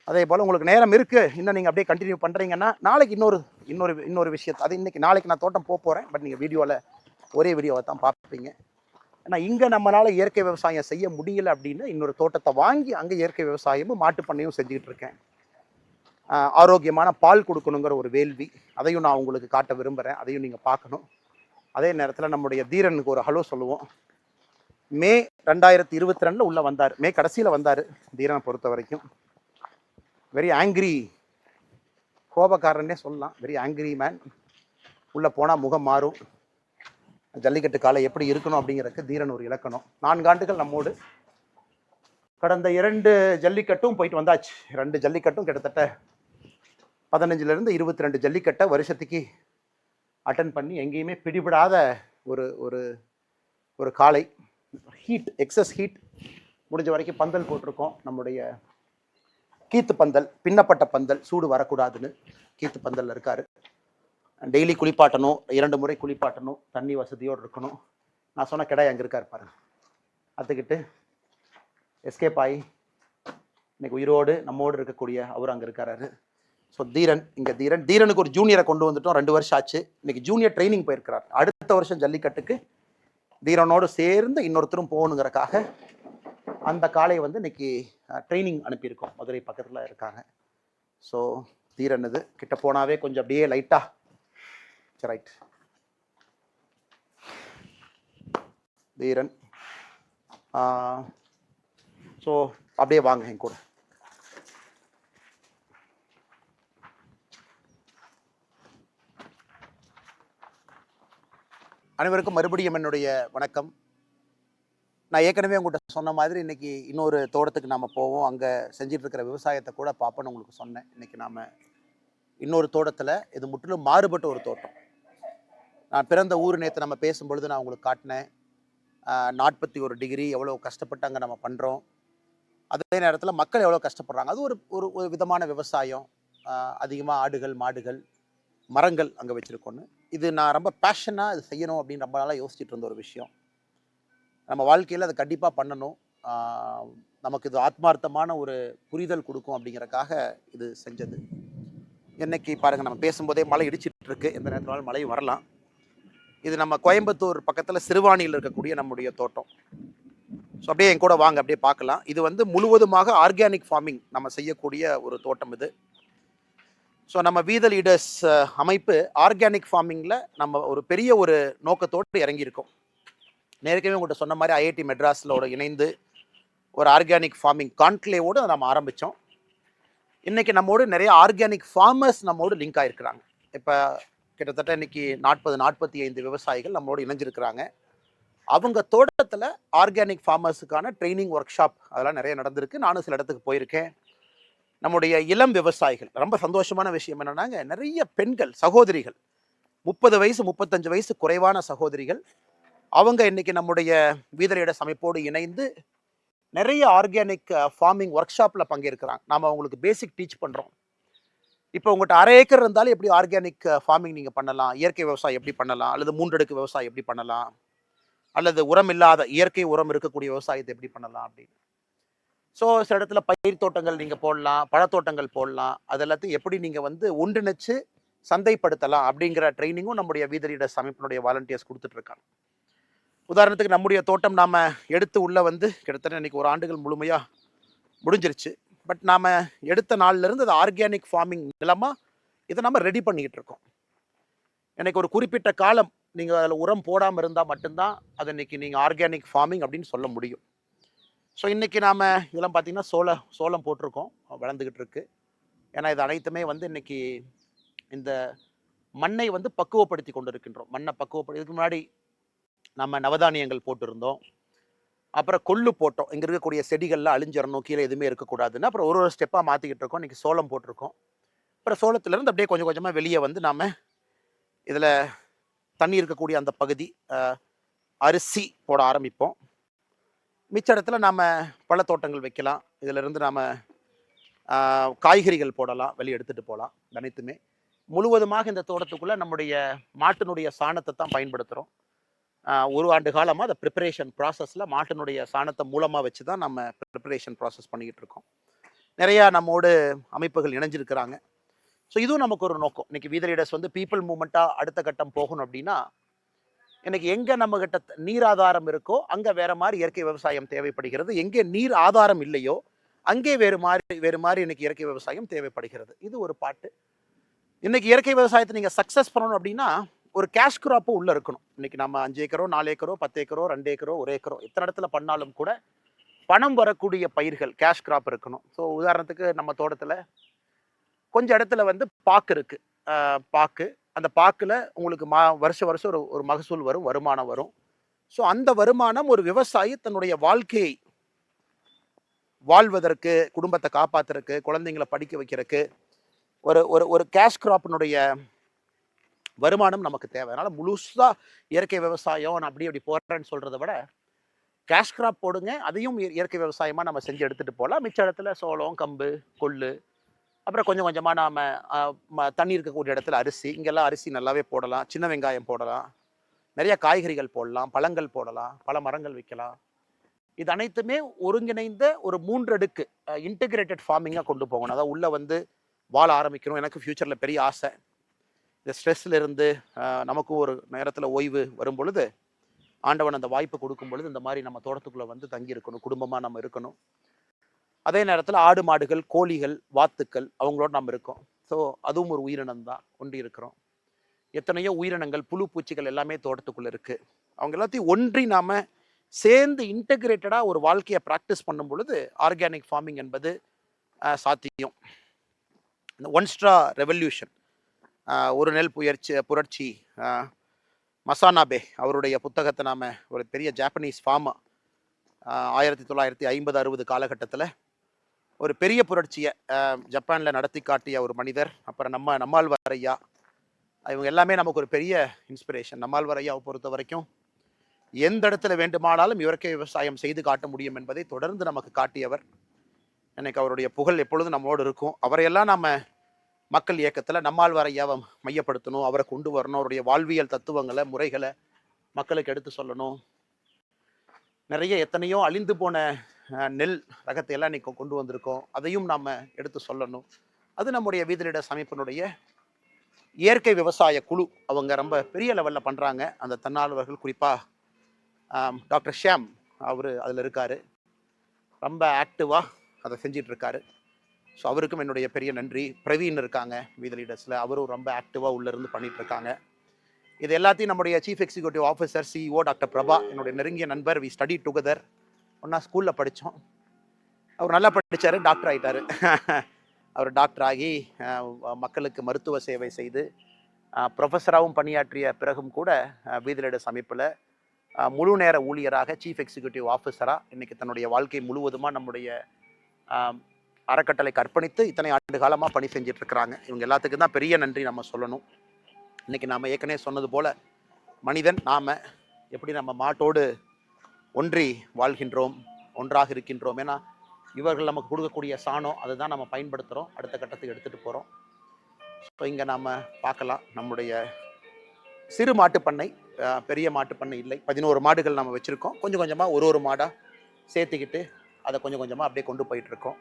அதே போல் உங்களுக்கு நேரம் இருக்குது, இன்னும் நீங்கள் அப்படியே கண்டினியூ பண்ணுறீங்கன்னா நாளைக்கு இன்னொரு விஷயத்தை, அது நாளைக்கு நான் தோட்டம் போகிறேன். பட் நீங்கள் வீடியோவில் ஒரே வீடியோவை தான் பார்ப்பீங்க. ஏன்னா இங்கே நம்மளால் இயற்கை விவசாயம் செய்ய முடியல அப்படின்னு இன்னொரு தோட்டத்தை வாங்கி அங்கே இயற்கை விவசாயமும் மாட்டு பண்ணையும் செஞ்சுக்கிட்டு இருக்கேன். ஆரோக்கியமான பால் கொடுக்கணுங்கிற ஒரு வேள்வி, அதையும் நான் உங்களுக்கு காட்ட விரும்புகிறேன். அதையும் நீங்கள் பார்க்கணும். அதே நேரத்தில் நம்முடைய தீரனுக்கு ஒரு ஹலோ சொல்லுவோம். மே 2022 உள்ளே வந்தார். மே கடைசியில் வந்தார். தீரனை பொறுத்த வரைக்கும் வெரி ஆங்கிரி, கோபக்காரன்னே சொல்லலாம். Very angry man. உள்ளே போனால் முகம் மாறும். ஜல்லிக்கட்டு காலை எப்படி இருக்கணும் அப்படிங்கிறதுக்கு தீரன் ஒரு இலக்கணம். 4 ஆண்டுகள் நம்மோடு. கடந்த 2 ஜல்லிக்கட்டும் போயிட்டு வந்தாச்சு. 2 ஜல்லிக்கட்டும் கிட்டத்தட்ட 15லேருந்து 22 ஜல்லிக்கட்டை வருஷத்துக்கு அட்டன் பண்ணி எங்கேயுமே பிடிபடாத ஒரு ஒரு ஒரு காளை. Heat, excess heat. முடிஞ்ச வரைக்கும் பந்தல் போட்டிருக்கோம். நம்முடைய கீத்து பந்தல், பின்னப்பட்ட பந்தல், சூடு வரக்கூடாதுன்னு கீத்து பந்தலில் இருக்கார். டெய்லி குளிப்பாட்டணும், 2 முறை குளிப்பாட்டணும், தண்ணி வசதியோடு இருக்கணும். நான் சொன்ன கிடையாது அங்கே இருக்கார் பாருங்க. அத்துக்கிட்டு எஸ்கேப் ஆகி இன்னைக்கு உயிரோடு நம்மோடு இருக்கக்கூடிய அவர் அங்கே இருக்காரு. ஸோ தீரனுக்கு ஒரு ஜூனியரை கொண்டு வந்துட்டோம். 2 வருஷம் ஆச்சு. இன்னைக்கு ஜூனியர் ட்ரைனிங் போயிருக்கிறார். அடுத்த வருஷம் ஜல்லிக்கட்டுக்கு தீரனோடு சேர்ந்து இன்னொருத்தரும் போகணுங்கிறக்காக அந்த காளையை வந்து இன்னைக்கு ட்ரைனிங் அனுப்பியிருக்கோம். மதுரை பக்கத்தில் இருக்காங்க. ஸோ தீரன் இது கிட்ட போனாவே கொஞ்சம் அப்படியே லைட்டாக ரைட். தீரன் ஸோ அப்படியே வாங்க என் கூட. அனைவருக்கும் மறுபடியும் என்னுடைய வணக்கம். நான் ஏற்கனவே உங்கள்கிட்ட சொன்ன மாதிரி இன்னைக்கு இன்னொரு தோட்டத்துக்கு நாம் போவோம். அங்கே செஞ்சிட்டு இருக்கிற விவசாயத்தை கூட பார்ப்போன்னு உங்களுக்கு சொன்னேன். இன்னைக்கு நாம் இன்னொரு தோட்டத்தில், இது முற்றிலும் மாறுபட்ட ஒரு தோட்டம். நான் பிறந்த ஊர் நேற்று நம்ம பேசும்பொழுது நான் உங்களுக்கு காட்டினேன். 41 டிகிரி எவ்வளோ கஷ்டப்பட்டு அங்கே நம்ம பண்ணுறோம். அதே நேரத்தில் மக்கள் எவ்வளோ கஷ்டப்படுறாங்க. அது ஒரு விதமான விவசாயம். அதிகமாக ஆடுகள், மாடுகள், மரங்கள் அங்கே வச்சுருக்கோன்னு. இது நான் ரொம்ப பேஷனாக இது செய்யணும் அப்படின்னு ரொம்ப நாளாக யோசிச்சுட்டு இருந்த ஒரு விஷயம். நம்ம வாழ்க்கையில் அதை கண்டிப்பாக பண்ணணும். நமக்கு இது ஆத்மார்த்தமான ஒரு புரிதல் கொடுக்கும் அப்படிங்கிறக்காக இது செஞ்சது. இன்னைக்கு பாருங்கள், நம்ம பேசும்போதே மழை இடிச்சிட்டு இருக்கு. எந்த நேரத்தினாலும் மழையும் வரலாம். இது நம்ம கோயம்புத்தூர் பக்கத்தில் சிறுவாணியில் இருக்கக்கூடிய நம்முடைய தோட்டம். ஸோ அப்படியே என் கூட வாங்க, அப்படியே பார்க்கலாம். இது வந்து முழுவதுமாக ஆர்கானிக் ஃபார்மிங் நம்ம செய்யக்கூடிய ஒரு தோட்டம் இது. ஸோ நம்ம வீத லீடர்ஸ் அமைப்பு ஆர்கானிக் ஃபார்மிங்கில் நம்ம ஒரு பெரிய ஒரு நோக்கத்தோடு இறங்கியிருக்கோம். நேரடியாக உங்கள்கிட்ட சொன்ன மாதிரி ஐஐடி மெட்ராஸில் இணைந்து ஒரு ஆர்கானிக் ஃபார்மிங் கான்க்ளேவோடு நம்ம ஆரம்பித்தோம். இன்றைக்கி நம்மோடு நிறைய ஆர்கானிக் ஃபார்மர்ஸ் நம்மோடு லிங்க் ஆகிருக்கிறாங்க. இப்போ கிட்டத்தட்ட இன்னைக்கு 40-45 விவசாயிகள் நம்மளோட இணைஞ்சிருக்கிறாங்க. அவங்க தோட்டத்தில் ஆர்கானிக் ஃபார்மர்ஸுக்கான ட்ரைனிங் ஒர்க் ஷாப் அதெல்லாம் நிறைய நடந்திருக்கு. நானும் சில இடத்துக்கு போயிருக்கேன். நம்முடைய இளம் விவசாயிகள் ரொம்ப சந்தோஷமான விஷயம் என்னன்னாங்க, நிறைய பெண்கள் சகோதரிகள் 30 வயசு 35 வயசு குறைவான சகோதரிகள் அவங்க இன்னைக்கு நம்முடைய வீதரையிட சமைப்போடு இணைந்து நிறைய ஆர்கானிக் ஃபார்மிங் ஒர்க் ஷாப்பில் பங்கேற்கிறாங்க. நாம் அவங்களுக்கு பேசிக் டீச் பண்ணுறோம். இப்போ உங்கள்கிட்ட 1/2 ஏக்கர் இருந்தாலும் எப்படி ஆர்கானிக் ஃபார்மிங் நீங்கள் பண்ணலாம், இயற்கை விவசாயம் எப்படி பண்ணலாம், அல்லது 3 அடுக்கு விவசாயம் எப்படி பண்ணலாம், அல்லது உரம் இல்லாத இயற்கை உரம் இருக்கக்கூடிய விவசாயத்தை எப்படி பண்ணலாம் அப்படின்னு. ஸோ சில இடத்துல பயிர் தோட்டங்கள் நீங்கள் போடலாம், பழத்தோட்டங்கள் போடலாம். அது எல்லாத்தையும் எப்படி நீங்கள் வந்து ஒன்றிணைச்சு சந்தைப்படுத்தலாம் அப்படிங்கிற ட்ரைனிங்கும் நம்முடைய வீதரீட அமைப்பினுடைய வாலண்டியர்ஸ் கொடுத்துட்ருக்காங்க. உதாரணத்துக்கு நம்முடைய தோட்டம் நாம் எடுத்து உள்ளே வந்து கிட்டத்தட்ட இன்றைக்கி 1 ஆண்டுகள் முழுமையாக முடிஞ்சிருச்சு. பட் நாம் எடுத்த நாள்லேருந்து அது ஆர்கானிக் ஃபார்மிங் நிலமாக இதை நம்ம ரெடி பண்ணிக்கிட்டு இருக்கோம். எனக்கு ஒரு குறிப்பிட்ட காலம் நீங்கள் அதில் உரம் போடாமல் இருந்தால் மட்டும்தான் அதை இன்றைக்கி நீங்கள் ஆர்கானிக் ஃபார்மிங் அப்படின்னு சொல்ல முடியும். ஸோ இன்றைக்கி நாம் இதெல்லாம் பார்த்திங்கன்னா சோளம் போட்டிருக்கோம், வளர்ந்துக்கிட்டு இருக்கு. ஏன்னா இது அனைத்துமே வந்து இன்றைக்கி இந்த மண்ணை வந்து பக்குவப்படுத்தி கொண்டு இருக்கின்றோம். மண்ணை இதுக்கு முன்னாடி நம்ம நவதானியங்கள் போட்டிருந்தோம், அப்புறம் கொள்ளு போட்டோம். இங்கே இருக்கக்கூடிய செடிகள்லாம் அழிஞ்சிடணும், கீழே எதுவுமே இருக்கக்கூடாதுன்னு அப்புறம் ஒரு ஸ்டெப்பாக மாற்றிக்கிட்டு இருக்கோம். இன்றைக்கி சோளம் போட்டிருக்கோம். அப்புறம் சோளத்துலேருந்து அப்படியே கொஞ்சம் கொஞ்சமாக வெளியே வந்து நாம் இதில் தண்ணி இருக்கக்கூடிய அந்த பகுதி அரிசி போட ஆரம்பிப்போம். மிச்ச இடத்துல நாம் பழத்தோட்டங்கள் வைக்கலாம். இதிலிருந்து நாம் காய்கறிகள் போடலாம், வெளியே எடுத்துகிட்டு போகலாம். அனைத்துமே முழுவதுமாக இந்த தோட்டத்துக்குள்ளே நம்முடைய மாட்டினுடைய சாணத்தை தான் பயன்படுத்துகிறோம். 1 ஆண்டு காலமாக அந்த ப்ரிப்பரேஷன் ப்ராசஸில் மாட்டினுடைய சாணத்தை மூலமாக வச்சு தான் நம்ம ப்ரிப்பரேஷன் ப்ராசஸ் பண்ணிக்கிட்டு இருக்கோம். நிறையா நம்மோடு அமைப்புகள் இணைஞ்சிருக்கிறாங்க. ஸோ இதுவும் நமக்கு ஒரு நோக்கம். இன்றைக்கி வீதர் லீடர்ஸ் வந்து பீப்புள் மூவ்மெண்ட்டாக அடுத்த கட்டம் போகணும் அப்படின்னா, எனக்கு எங்கே நம்மகிட்ட நீர் ஆதாரம் இருக்கோ அங்கே வேறு மாதிரி இயற்கை விவசாயம் தேவைப்படுகிறது. எங்கே நீர் ஆதாரம் இல்லையோ அங்கே வேறு மாதிரி இன்னைக்கு இயற்கை விவசாயம் தேவைப்படுகிறது. இது ஒரு பாட்டு. இன்னைக்கு இயற்கை விவசாயத்தை நீங்கள் சக்ஸஸ் பண்ணணும் அப்படின்னா ஒரு கேஷ் கிராப்பும் உள்ளே இருக்கணும். இன்னைக்கு நம்ம 5 ஏக்கரோ 4 ஏக்கரோ 10 ஏக்கரோ 2 ஏக்கரோ 1 ஏக்கரோ எத்தனை இடத்துல பண்ணாலும் கூட பணம் வரக்கூடிய பயிர்கள் கேஷ் கிராப் இருக்கணும். ஸோ உதாரணத்துக்கு நம்ம தோட்டத்தில் கொஞ்சம் இடத்துல வந்து பாக்கு இருக்கு. பாக்கு, அந்த பாக்குல உங்களுக்கு வருஷம் ஒரு மகசூல் வரும், வருமானம் வரும். ஸோ அந்த வருமானம் ஒரு விவசாயி தன்னுடைய வாழ்க்கையை வாழ்வதற்கு, குடும்பத்தை காப்பாத்துறதுக்கு, குழந்தைங்களை படிக்க வைக்கிறதுக்கு ஒரு ஒரு ஒரு கேஷ் கிராப்பினுடைய வருமானம் நமக்கு தேவை. அதனால முழுசா இயற்கை விவசாயம் நான் அப்படி போடுறேன்னு சொல்றதை விட கேஷ் கிராப் போடுங்க, அதையும் இயற்கை விவசாயமா நம்ம செஞ்சு எடுத்துட்டு போகலாம். மிச்ச இடத்துல சோளம், கம்பு, கொள்ளு, அப்புறம் கொஞ்சம் கொஞ்சமாக நாம் தண்ணி இருக்கக்கூடிய இடத்துல அரிசி, இங்கெல்லாம் அரிசி நல்லாவே போடலாம், சின்ன வெங்காயம் போடலாம், நிறைய காய்கறிகள் போடலாம், பழங்கள் போடலாம், பல மரங்கள் வைக்கலாம். இது அனைத்துமே ஒருங்கிணைந்த ஒரு 3 அடுக்கு இன்டெகிரேட்டட் ஃபார்மிங்காக கொண்டு போகணும். அதாவது உள்ளே வந்து வாழ ஆரம்பிக்கணும். எனக்கு ஃப்யூச்சரில் பெரிய ஆசை. இந்த ஸ்ட்ரெஸ்ஸில் இருந்து நமக்கும் ஒரு நேரத்தில் ஓய்வு வரும் பொழுது ஆண்டவன் அந்த வாய்ப்பு கொடுக்கும் பொழுது இந்த மாதிரி நம்ம தோட்டத்துக்குள்ளே வந்து தங்கி இருக்கணும், குடும்பமாக நம்ம இருக்கணும். அதே நேரத்தில் ஆடு மாடுகள், கோழிகள், வாத்துக்கள் அவங்களோட நம்ம இருக்கோம். ஸோ அதுவும் ஒரு உயிரினம் தான், ஒன்றி இருக்கிறோம். எத்தனையோ உயிரினங்கள், புழு பூச்சிகள் எல்லாமே தோட்டத்துக்குள்ளே இருக்குது. அவங்க எல்லாத்தையும் ஒன்றி நாம் சேர்ந்து இன்டெகிரேட்டடாக ஒரு வாழ்க்கையை ப்ராக்டிஸ் பண்ணும் பொழுது ஆர்கானிக் ஃபார்மிங் என்பது சாத்தியம். இந்த ஒன் ஸ்ட்ரா ரெவல்யூஷன், ஒரு நெல் புரட்சி, மசானாபே அவருடைய புத்தகத்தை நாம் ஒரு பெரிய ஜாப்பனீஸ் ஃபார்மா 1950-60 காலகட்டத்தில் ஒரு பெரிய புரட்சியை ஜப்பானில் நடத்தி காட்டிய ஒரு மனிதர். அப்புறம் நம்மாழ்வார் ஐயா, இவங்க எல்லாமே நமக்கு ஒரு பெரிய இன்ஸ்பிரேஷன். நம்மாழ்வார் ஐயாவை பொறுத்த வரைக்கும் எந்த இடத்துல வேண்டுமானாலும் இயற்கை விவசாயம் செய்து காட்ட முடியும் என்பதை தொடர்ந்து நமக்கு காட்டியவர். எனக்கு அவருடைய புகழ் எப்பொழுதும் நம்மளோடு இருக்கும். அவரையெல்லாம் நம்ம மக்கள் இயக்கத்தில் நம்மாழ்வார் ஐயாவை மையப்படுத்தணும், அவரை கொண்டு வரணும், அவருடைய வாழ்வியல் தத்துவங்களை, முறைகளை மக்களுக்கு எடுத்து சொல்லணும். நிறைய எத்தனையோ அழிந்து போன நெல் ரகத்தை எல்லாம் இன்னைக்கு கொண்டு வந்திருக்கோம், அதையும் நாம் எடுத்து சொல்லணும். அது நம்முடைய வீதரிட அமைப்பினுடைய இயற்கை விவசாய குழு அவங்க ரொம்ப பெரிய லெவலில் பண்ணுறாங்க. அந்த தன்னார்வலர்கள் குறிப்பாக டாக்டர் ஷியாம் அவர் அதில் இருக்கார், ரொம்ப ஆக்டிவாக அதை செஞ்சிட்ருக்காரு. ஸோ அவருக்கும் என்னுடைய பெரிய நன்றி. பிரவீன் இருக்காங்க வீத லீடர்ஸில், அவரும் ரொம்ப ஆக்டிவாக உள்ளேருந்து பண்ணிகிட்ருக்காங்க. இது எல்லாத்தையும் நம்முடைய chief executive officer CEO doctor Prabha, என்னுடைய நெருங்கிய நண்பர், வி ஸ்டடி டுகெதர், ஒன்றா ஸ்கூலில் படித்தோம். அவர் நல்லா படித்தார், டாக்டர் ஆகிட்டார். அவர் டாக்டர் ஆகி மக்களுக்கு மருத்துவ சேவை செய்து ப்ரொஃபஸராகவும் பணியாற்றிய பிறகும் கூட வீதி ரைடர்ஸ் அமைப்பில் முழு நேர ஊழியராக சீஃப் எக்ஸிக்யூட்டிவ் ஆஃபீஸராக இன்றைக்கி தன்னுடைய வாழ்க்கை முழுவதுமாக நம்முடைய அறக்கட்டளைக்கு அர்ப்பணித்து இத்தனை ஆண்டு காலமாக பணி செஞ்சிட்ருக்கிறாங்க. இவங்க எல்லாத்துக்கும் தான் பெரிய நன்றி நம்ம சொல்லணும். இன்றைக்கி நாம் ஏற்கனவே சொன்னது போல் மனிதன் நாம் எப்படி நம்ம மாட்டோடு ஒன்றி வாழ்கின்றோம், ஒன்றாக இருக்கின்றோம். ஏன்னா இவர்கள் நமக்கு கொடுக்கக்கூடிய சாணம் அதை தான் நம்ம பயன்படுத்துகிறோம், அடுத்த கட்டத்துக்கு எடுத்துகிட்டு போகிறோம். ஸோ இங்கே நாம் பார்க்கலாம் நம்முடைய சிறு மாட்டுப்பண்ணை, பெரிய மாட்டுப்பண்ணை இல்லை. 11 மாடுகள் நம்ம வச்சுருக்கோம். கொஞ்சம் கொஞ்சமாக ஒரு மாடாக சேர்த்துக்கிட்டு அதை கொஞ்சம் கொஞ்சமாக அப்படியே கொண்டு போயிட்டுருக்கோம்.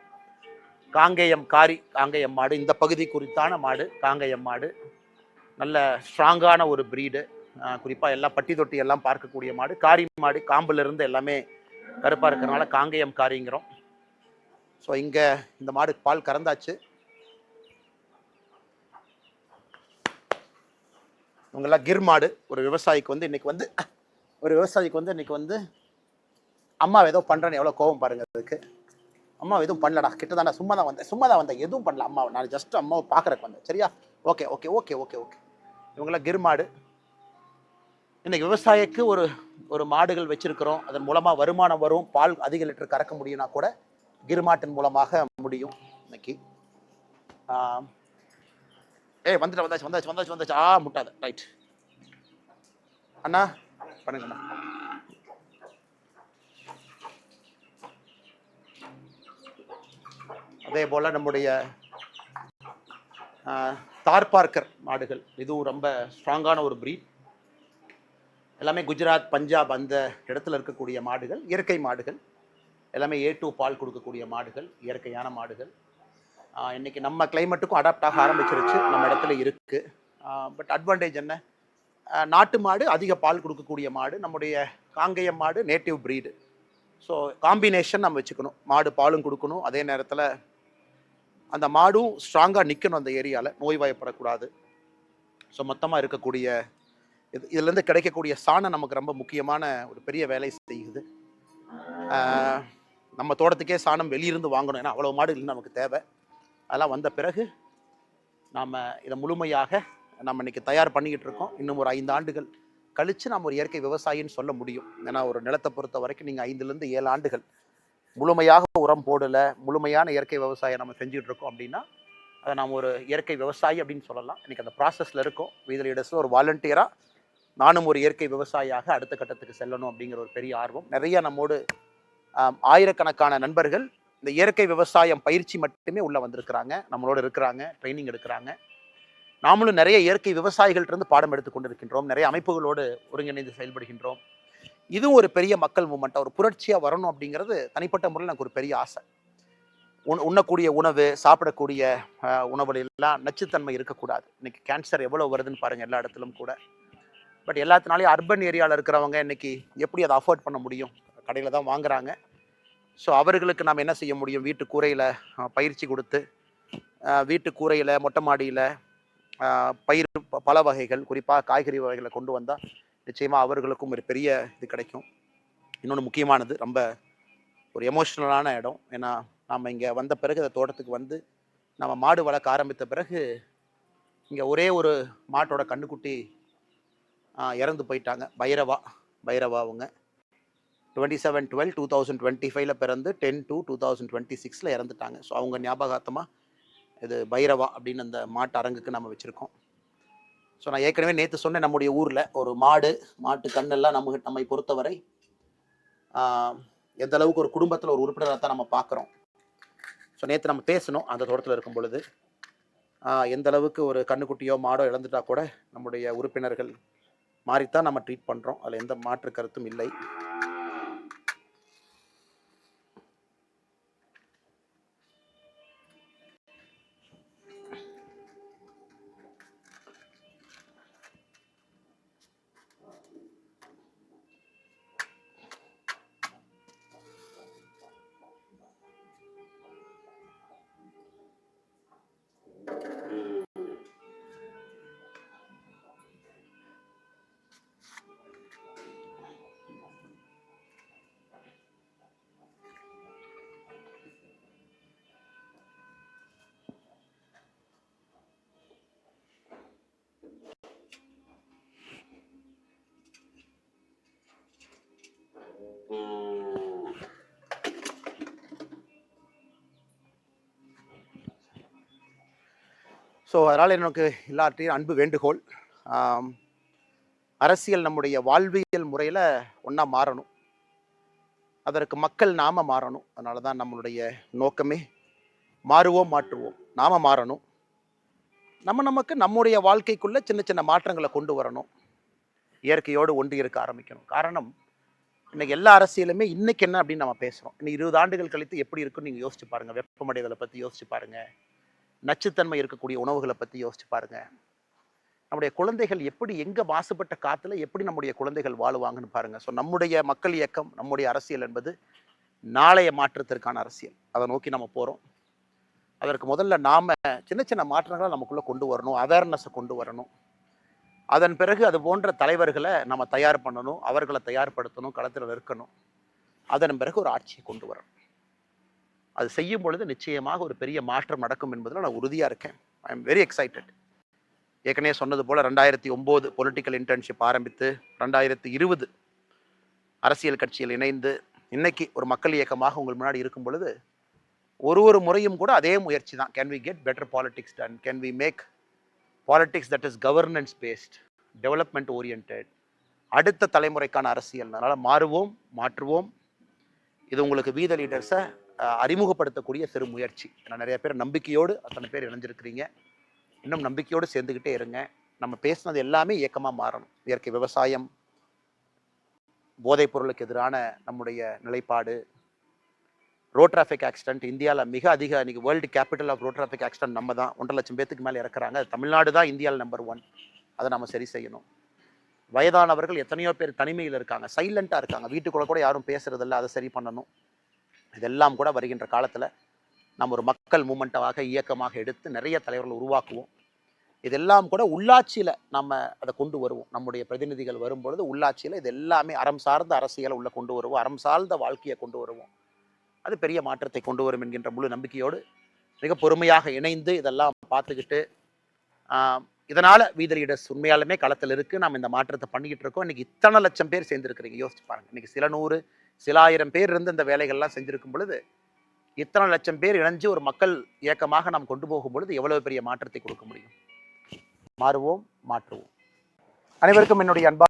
காங்கேயம் காங்கேயம் மாடு இந்த பகுதி குறித்தான மாடு. காங்கேயம் மாடு நல்ல ஸ்ட்ராங்கான ஒரு ப்ரீடு. குறிப்பாக எல்லாம் பட்டி தொட்டி எல்லாம் பார்க்கக்கூடிய மாடு. காரி மாடு காம்புலேருந்து எல்லாமே கருப்பாக இருக்கிறனால காங்கேயம் காரிங்கிறோம். ஸோ இங்கே இந்த மாடு பால் கறந்தாச்சு. இவங்கெல்லாம் கிர் மாடு. ஒரு விவசாயிக்கு வந்து இன்னைக்கு வந்து அம்மா ஏதோ பண்ணுறேன்னு எவ்வளோ கோபம் பாருங்கள். அதுக்கு அம்மா எதுவும் பண்ணலடா, கிட்ட தானே சும்மா தான் வந்தேன், எதுவும் பண்ணல அம்மாவை, நான் ஜஸ்ட் அம்மாவை பார்க்குறக்கு வந்தேன், சரியா? Okay okay okay okay okay இவங்களாம் கிர் மாடு. இன்னைக்கு விவசாயிக்கு ஒரு மாடுகள் வச்சிருக்கிறோம், அதன் மூலமாக வருமானம் வரும், பால் அதிக லிட்டர் கறக்க முடியும்னா கூட கிர் மாட்டின் மூலமாக முடியும். இன்னைக்கு வந்தாச்சு முட்டாத ரைட் அண்ணா பண்ணுங்கண்ணா. அதே போல் நம்முடைய தார்பார்க்கர் மாடுகள், இதுவும் ரொம்ப ஸ்ட்ராங்கான ஒரு ப்ரீட். எல்லாமே குஜராத், பஞ்சாப் அந்த இடத்துல இருக்கக்கூடிய மாடுகள், இயற்கை மாடுகள். எல்லாமே A2 பால் கொடுக்கக்கூடிய மாடுகள், இயற்கையான மாடுகள். இன்றைக்கி நம்ம கிளைமேட்டுக்கும் அடாப்ட் ஆக ஆரம்பிச்சிருச்சு, நம்ம இடத்துல இருக்குது. பட் அட்வான்டேஜ் என்ன? நாட்டு மாடு அதிக பால் கொடுக்கக்கூடிய மாடு. நம்முடைய காங்கேயம் மாடு நேட்டிவ் ப்ரீடு. ஸோ காம்பினேஷன் நம்ம வச்சுக்கணும். மாடு பாலும் கொடுக்கணும், அதே நேரத்தில் அந்த மாடும் ஸ்ட்ராங்காக நிற்கணும் அந்த ஏரியாவில், நோய்வாய்ப்படக்கூடாது. ஸோ மொத்தமாக இருக்கக்கூடிய இதுலேருந்து கிடைக்கக்கூடிய சாணம் நமக்கு ரொம்ப முக்கியமான ஒரு பெரிய வேலை செய்யுது. நம்ம தோட்டத்துக்கே சாணம் வெளியிருந்து வாங்கணும், ஏன்னா அவ்வளோ மாடுகள் நமக்கு தேவை. அதெல்லாம் வந்த பிறகு நாம் இதை முழுமையாக நம்ம இன்றைக்கி தயார் பண்ணிக்கிட்டு இருக்கோம். இன்னும் ஒரு 5 ஆண்டுகள் கழித்து நம்ம ஒரு இயற்கை விவசாயின்னு சொல்ல முடியும். ஏன்னா ஒரு நிலத்தை பொறுத்த வரைக்கும் நீங்கள் 5லேருந்து 7 ஆண்டுகள் முழுமையாக உரம் போடலை, முழுமையான இயற்கை விவசாயம் நம்ம செஞ்சுட்டு இருக்கோம் அப்படின்னா அதை நாம் ஒரு இயற்கை விவசாயி அப்படின்னு சொல்லலாம். இன்றைக்கி அந்த ப்ராசஸில் இருக்கோம். வீதி ரைடர்ஸில் ஒரு வாலண்டியராக நானும் ஒரு இயற்கை விவசாயியாக அடுத்த கட்டத்துக்கு செல்லணும் அப்படிங்கிற ஒரு பெரிய ஆர்வம். நிறைய நம்மோடு ஆயிரக்கணக்கான நண்பர்கள் இந்த இயற்கை விவசாயம் பயிற்சி மட்டுமே உள்ளே வந்திருக்கிறாங்க, நம்மளோட இருக்கிறாங்க, ட்ரைனிங் எடுக்கிறாங்க. நாமளும் நிறைய இயற்கை விவசாயிகள்கிட்ட பாடம் எடுத்து கொண்டு இருக்கின்றோம், நிறைய அமைப்புகளோடு ஒருங்கிணைந்து செயல்படுகின்றோம். இதுவும் ஒரு பெரிய மக்கள் மூமெண்ட்டாக ஒரு புரட்சியாக வரணும் அப்படிங்கிறது தனிப்பட்ட முறையில் எனக்கு ஒரு பெரிய ஆசை. உண்ணக்கூடிய உணவு, சாப்பிடக்கூடிய உணவுலாம் நச்சுத்தன்மை இருக்கக்கூடாது. இன்னைக்கு கேன்சர் எவ்வளோ வருதுன்னு பாருங்கள் எல்லா இடத்துலும் கூட. பட் எல்லாத்தினாலையும் அர்பன் ஏரியாவில் இருக்கிறவங்க இன்னைக்கு எப்படி அதை அஃபோர்ட் பண்ண முடியும்? கடையில் தான் வாங்குறாங்க. ஸோ அவர்களுக்கு நாம் என்ன செய்ய முடியும்? வீட்டு கூரையில் பயிற்சி கொடுத்து, வீட்டு கூரையில் மொட்டை மாடியில் பயிர் பல வகைகள், குறிப்பாக காய்கறி வகைகளை கொண்டு வந்தால் நிச்சயமாக அவர்களுக்கும் ஒரு பெரிய இது கிடைக்கும். இன்னொன்று முக்கியமானது, ரொம்ப ஒரு எமோஷ்னலான இடம். ஏன்னா நம்ம இங்கே வந்த பிறகு அந்த தோட்டத்துக்கு வந்து நம்ம மாடு வளர்க்க ஆரம்பித்த பிறகு இங்கே ஒரே ஒரு மாட்டோட கண்ணுக்குட்டி இறந்து போயிட்டாங்க. பைரவா அவங்க 27/12/2025 பிறந்து 10/2/2026 இறந்துட்டாங்க. ஸோ அவங்க ஞாபகார்த்தமாக இது பைரவா அப்படின்னு அந்த மாட்டு அரங்குக்கு நம்ம வச்சுருக்கோம். ஸோ நான் ஏற்கனவே நேற்று சொன்னேன், நம்முடைய ஊரில் ஒரு மாட்டு கண்ணெல்லாம் நம்மை பொறுத்தவரை எந்த அளவுக்கு ஒரு குடும்பத்தில் ஒரு உறுப்பினராக தான் நம்ம பார்க்குறோம். ஸோ நேற்று நம்ம பேசணும் அந்த தோட்டத்தில் இருக்கும் பொழுது, எந்த அளவுக்கு ஒரு கண்ணுக்குட்டியோ மாடோ இழந்துட்டா கூட நம்முடைய உறுப்பினர்கள் மாறித்தான் நம்ம ட்ரீட் பண்ணுறோம். அதில் எந்த மாற்று கருத்தும் இல்லை. ஸோ அதனால் எனக்கு எல்லார்ட்டையும் அன்பு வேண்டுகோள், அரசியல் நம்முடைய வாழ்வியல் முறையில் ஒன்றா மாறணும். அதற்கு மக்கள் நாம மாறணும். அதனால தான் நம்மளுடைய நோக்கமே மாறுவோம் மாற்றுவோம். நாம மாறணும். நமக்கு நம்முடைய வாழ்க்கைக்குள்ள சின்ன சின்ன மாற்றங்களை கொண்டு வரணும். இயற்கையோடு ஒன்று இருக்க ஆரம்பிக்கணும். காரணம், இன்னைக்கு எல்லா அரசியலுமே இன்னைக்கு என்ன அப்படின்னு நம்ம பேசுகிறோம். இன்னும் 20 ஆண்டுகள் கழித்து எப்படி இருக்குன்னு நீங்கள் யோசிச்சு பாருங்கள். வெப்பமடைதலை பற்றி யோசிச்சு பாருங்கள். நச்சுத்தன்மை இருக்கக்கூடிய உணவுகளை பற்றி யோசிச்சு பாருங்கள். நம்முடைய குழந்தைகள் எப்படி எங்கே மாசுபட்ட காற்றுல எப்படி நம்முடைய குழந்தைகள் வாழுவாங்கன்னு பாருங்கள். ஸோ நம்முடைய மக்கள் இயக்கம், நம்முடைய அரசியல் என்பது நாளைய மாற்றத்திற்கான அரசியல். அதை நோக்கி நம்ம போகிறோம். அதற்கு முதல்ல நாம் சின்ன சின்ன மாற்றங்களை நமக்குள்ளே கொண்டு வரணும், அவேர்னஸை கொண்டு வரணும். அதன் பிறகு அது போன்ற தலைவர்களை நம்ம தயார் பண்ணணும், அவர்களை தயார்படுத்தணும், களத்தில் நிற்கணும். அதன் பிறகு ஒரு ஆட்சியை கொண்டு வரணும். அது செய்யும் பொழுது நிச்சயமாக ஒரு பெரிய மாற்றம் நடக்கும் என்பதில் நான் உறுதியாக இருக்கேன். I am very excited. ஏற்கனவே சொன்னது போல் 2009 பொலிட்டிக்கல் இன்டர்ன்ஷிப் ஆரம்பித்து 2020 அரசியல் கட்சியில் இணைந்து இன்னைக்கு ஒரு மக்கள் இயக்கமாக உங்கள் முன்னாடி இருக்கும் பொழுது ஒரு முறையும் கூட அதே முயற்சி தான். Can we get better politics done? Can we make politics that is governance based, development oriented, அடுத்த தலைமுறைக்கான அரசியல். அதனால் மாறுவோம் மாற்றுவோம். இது உங்களுக்கு வீத லீடர்ஸை அறிமுகப்படுத்தக்கூடிய சிறு முயற்சி. ஏன்னா நிறைய பேர் நம்பிக்கையோடு அத்தனை பேர் இணைஞ்சிருக்கிறீங்க. இன்னும் நம்பிக்கையோடு சேர்ந்துக்கிட்டே இருங்க. நம்ம பேசுனது எல்லாமே இயக்கமாக மாறணும். இயற்கை விவசாயம், போதைப் பொருளுக்கு எதிரான நம்முடைய நிலைப்பாடு, ரோட் டிராஃபிக் ஆக்சிடென்ட் இந்தியாவில் மிக அதிக, இன்னைக்கு world capital of road traffic accident நம்ம தான். 1.5 லட்சம் பேத்துக்கு மேலே இறக்குறாங்க. தமிழ்நாடு தான் இந்தியாவில் நம்பர் 1. அதை நம்ம சரி செய்யணும். வயதானவர்கள் எத்தனையோ பேர் தனிமையில் இருக்காங்க, சைலண்டாக இருக்காங்க, வீட்டுக்குள்ள கூட யாரும் பேசுறதில்ல. அதை சரி பண்ணணும். இதெல்லாம் கூட வருகின்ற காலத்தில் நம்ம ஒரு மக்கள் மூமெண்ட்டாக இயக்கமாக எடுத்து நிறைய தலைவர்கள் உருவாக்குவோம். இதெல்லாம் கூட உள்ளாட்சியில் நம்ம அதை கொண்டு வருவோம். நம்முடைய பிரதிநிதிகள் வரும்பொழுது உள்ளாட்சியில் இது எல்லாமே அறம் சார்ந்த அரசியலை உள்ள கொண்டு வருவோம், அறம் சார்ந்த வாழ்க்கையை கொண்டு வருவோம். அது பெரிய மாற்றத்தை கொண்டு வரும் என்கின்ற முழு நம்பிக்கையோடு மிக பொறுமையாக இணைந்து இதெல்லாம் பார்த்துக்கிட்டு, இதனால் வீத லீடர்ஸ் உண்மையாலுமே களத்தில் இருக்குது. நம்ம இந்த மாற்றத்தை பண்ணிக்கிட்டு இருக்கோம். இன்றைக்கி இத்தனை லட்சம் பேர் சேர்ந்துருக்கிறீங்க. யோசிச்சு பாருங்கள். இன்றைக்கி சில 100 சில 1000 பேர் இருந்து இந்த வேலைகள்லாம் செஞ்சுருக்கும் பொழுது இத்தனை லட்சம் பேர் இணைஞ்சு ஒரு மக்கள் இயக்கமாக நாம் கொண்டு போகும் பொழுது எவ்வளவு பெரிய மாற்றத்தை கொடுக்க முடியும். மாறுவோம் மாற்றுவோம். அனைவருக்கும் என்னுடைய அன்பா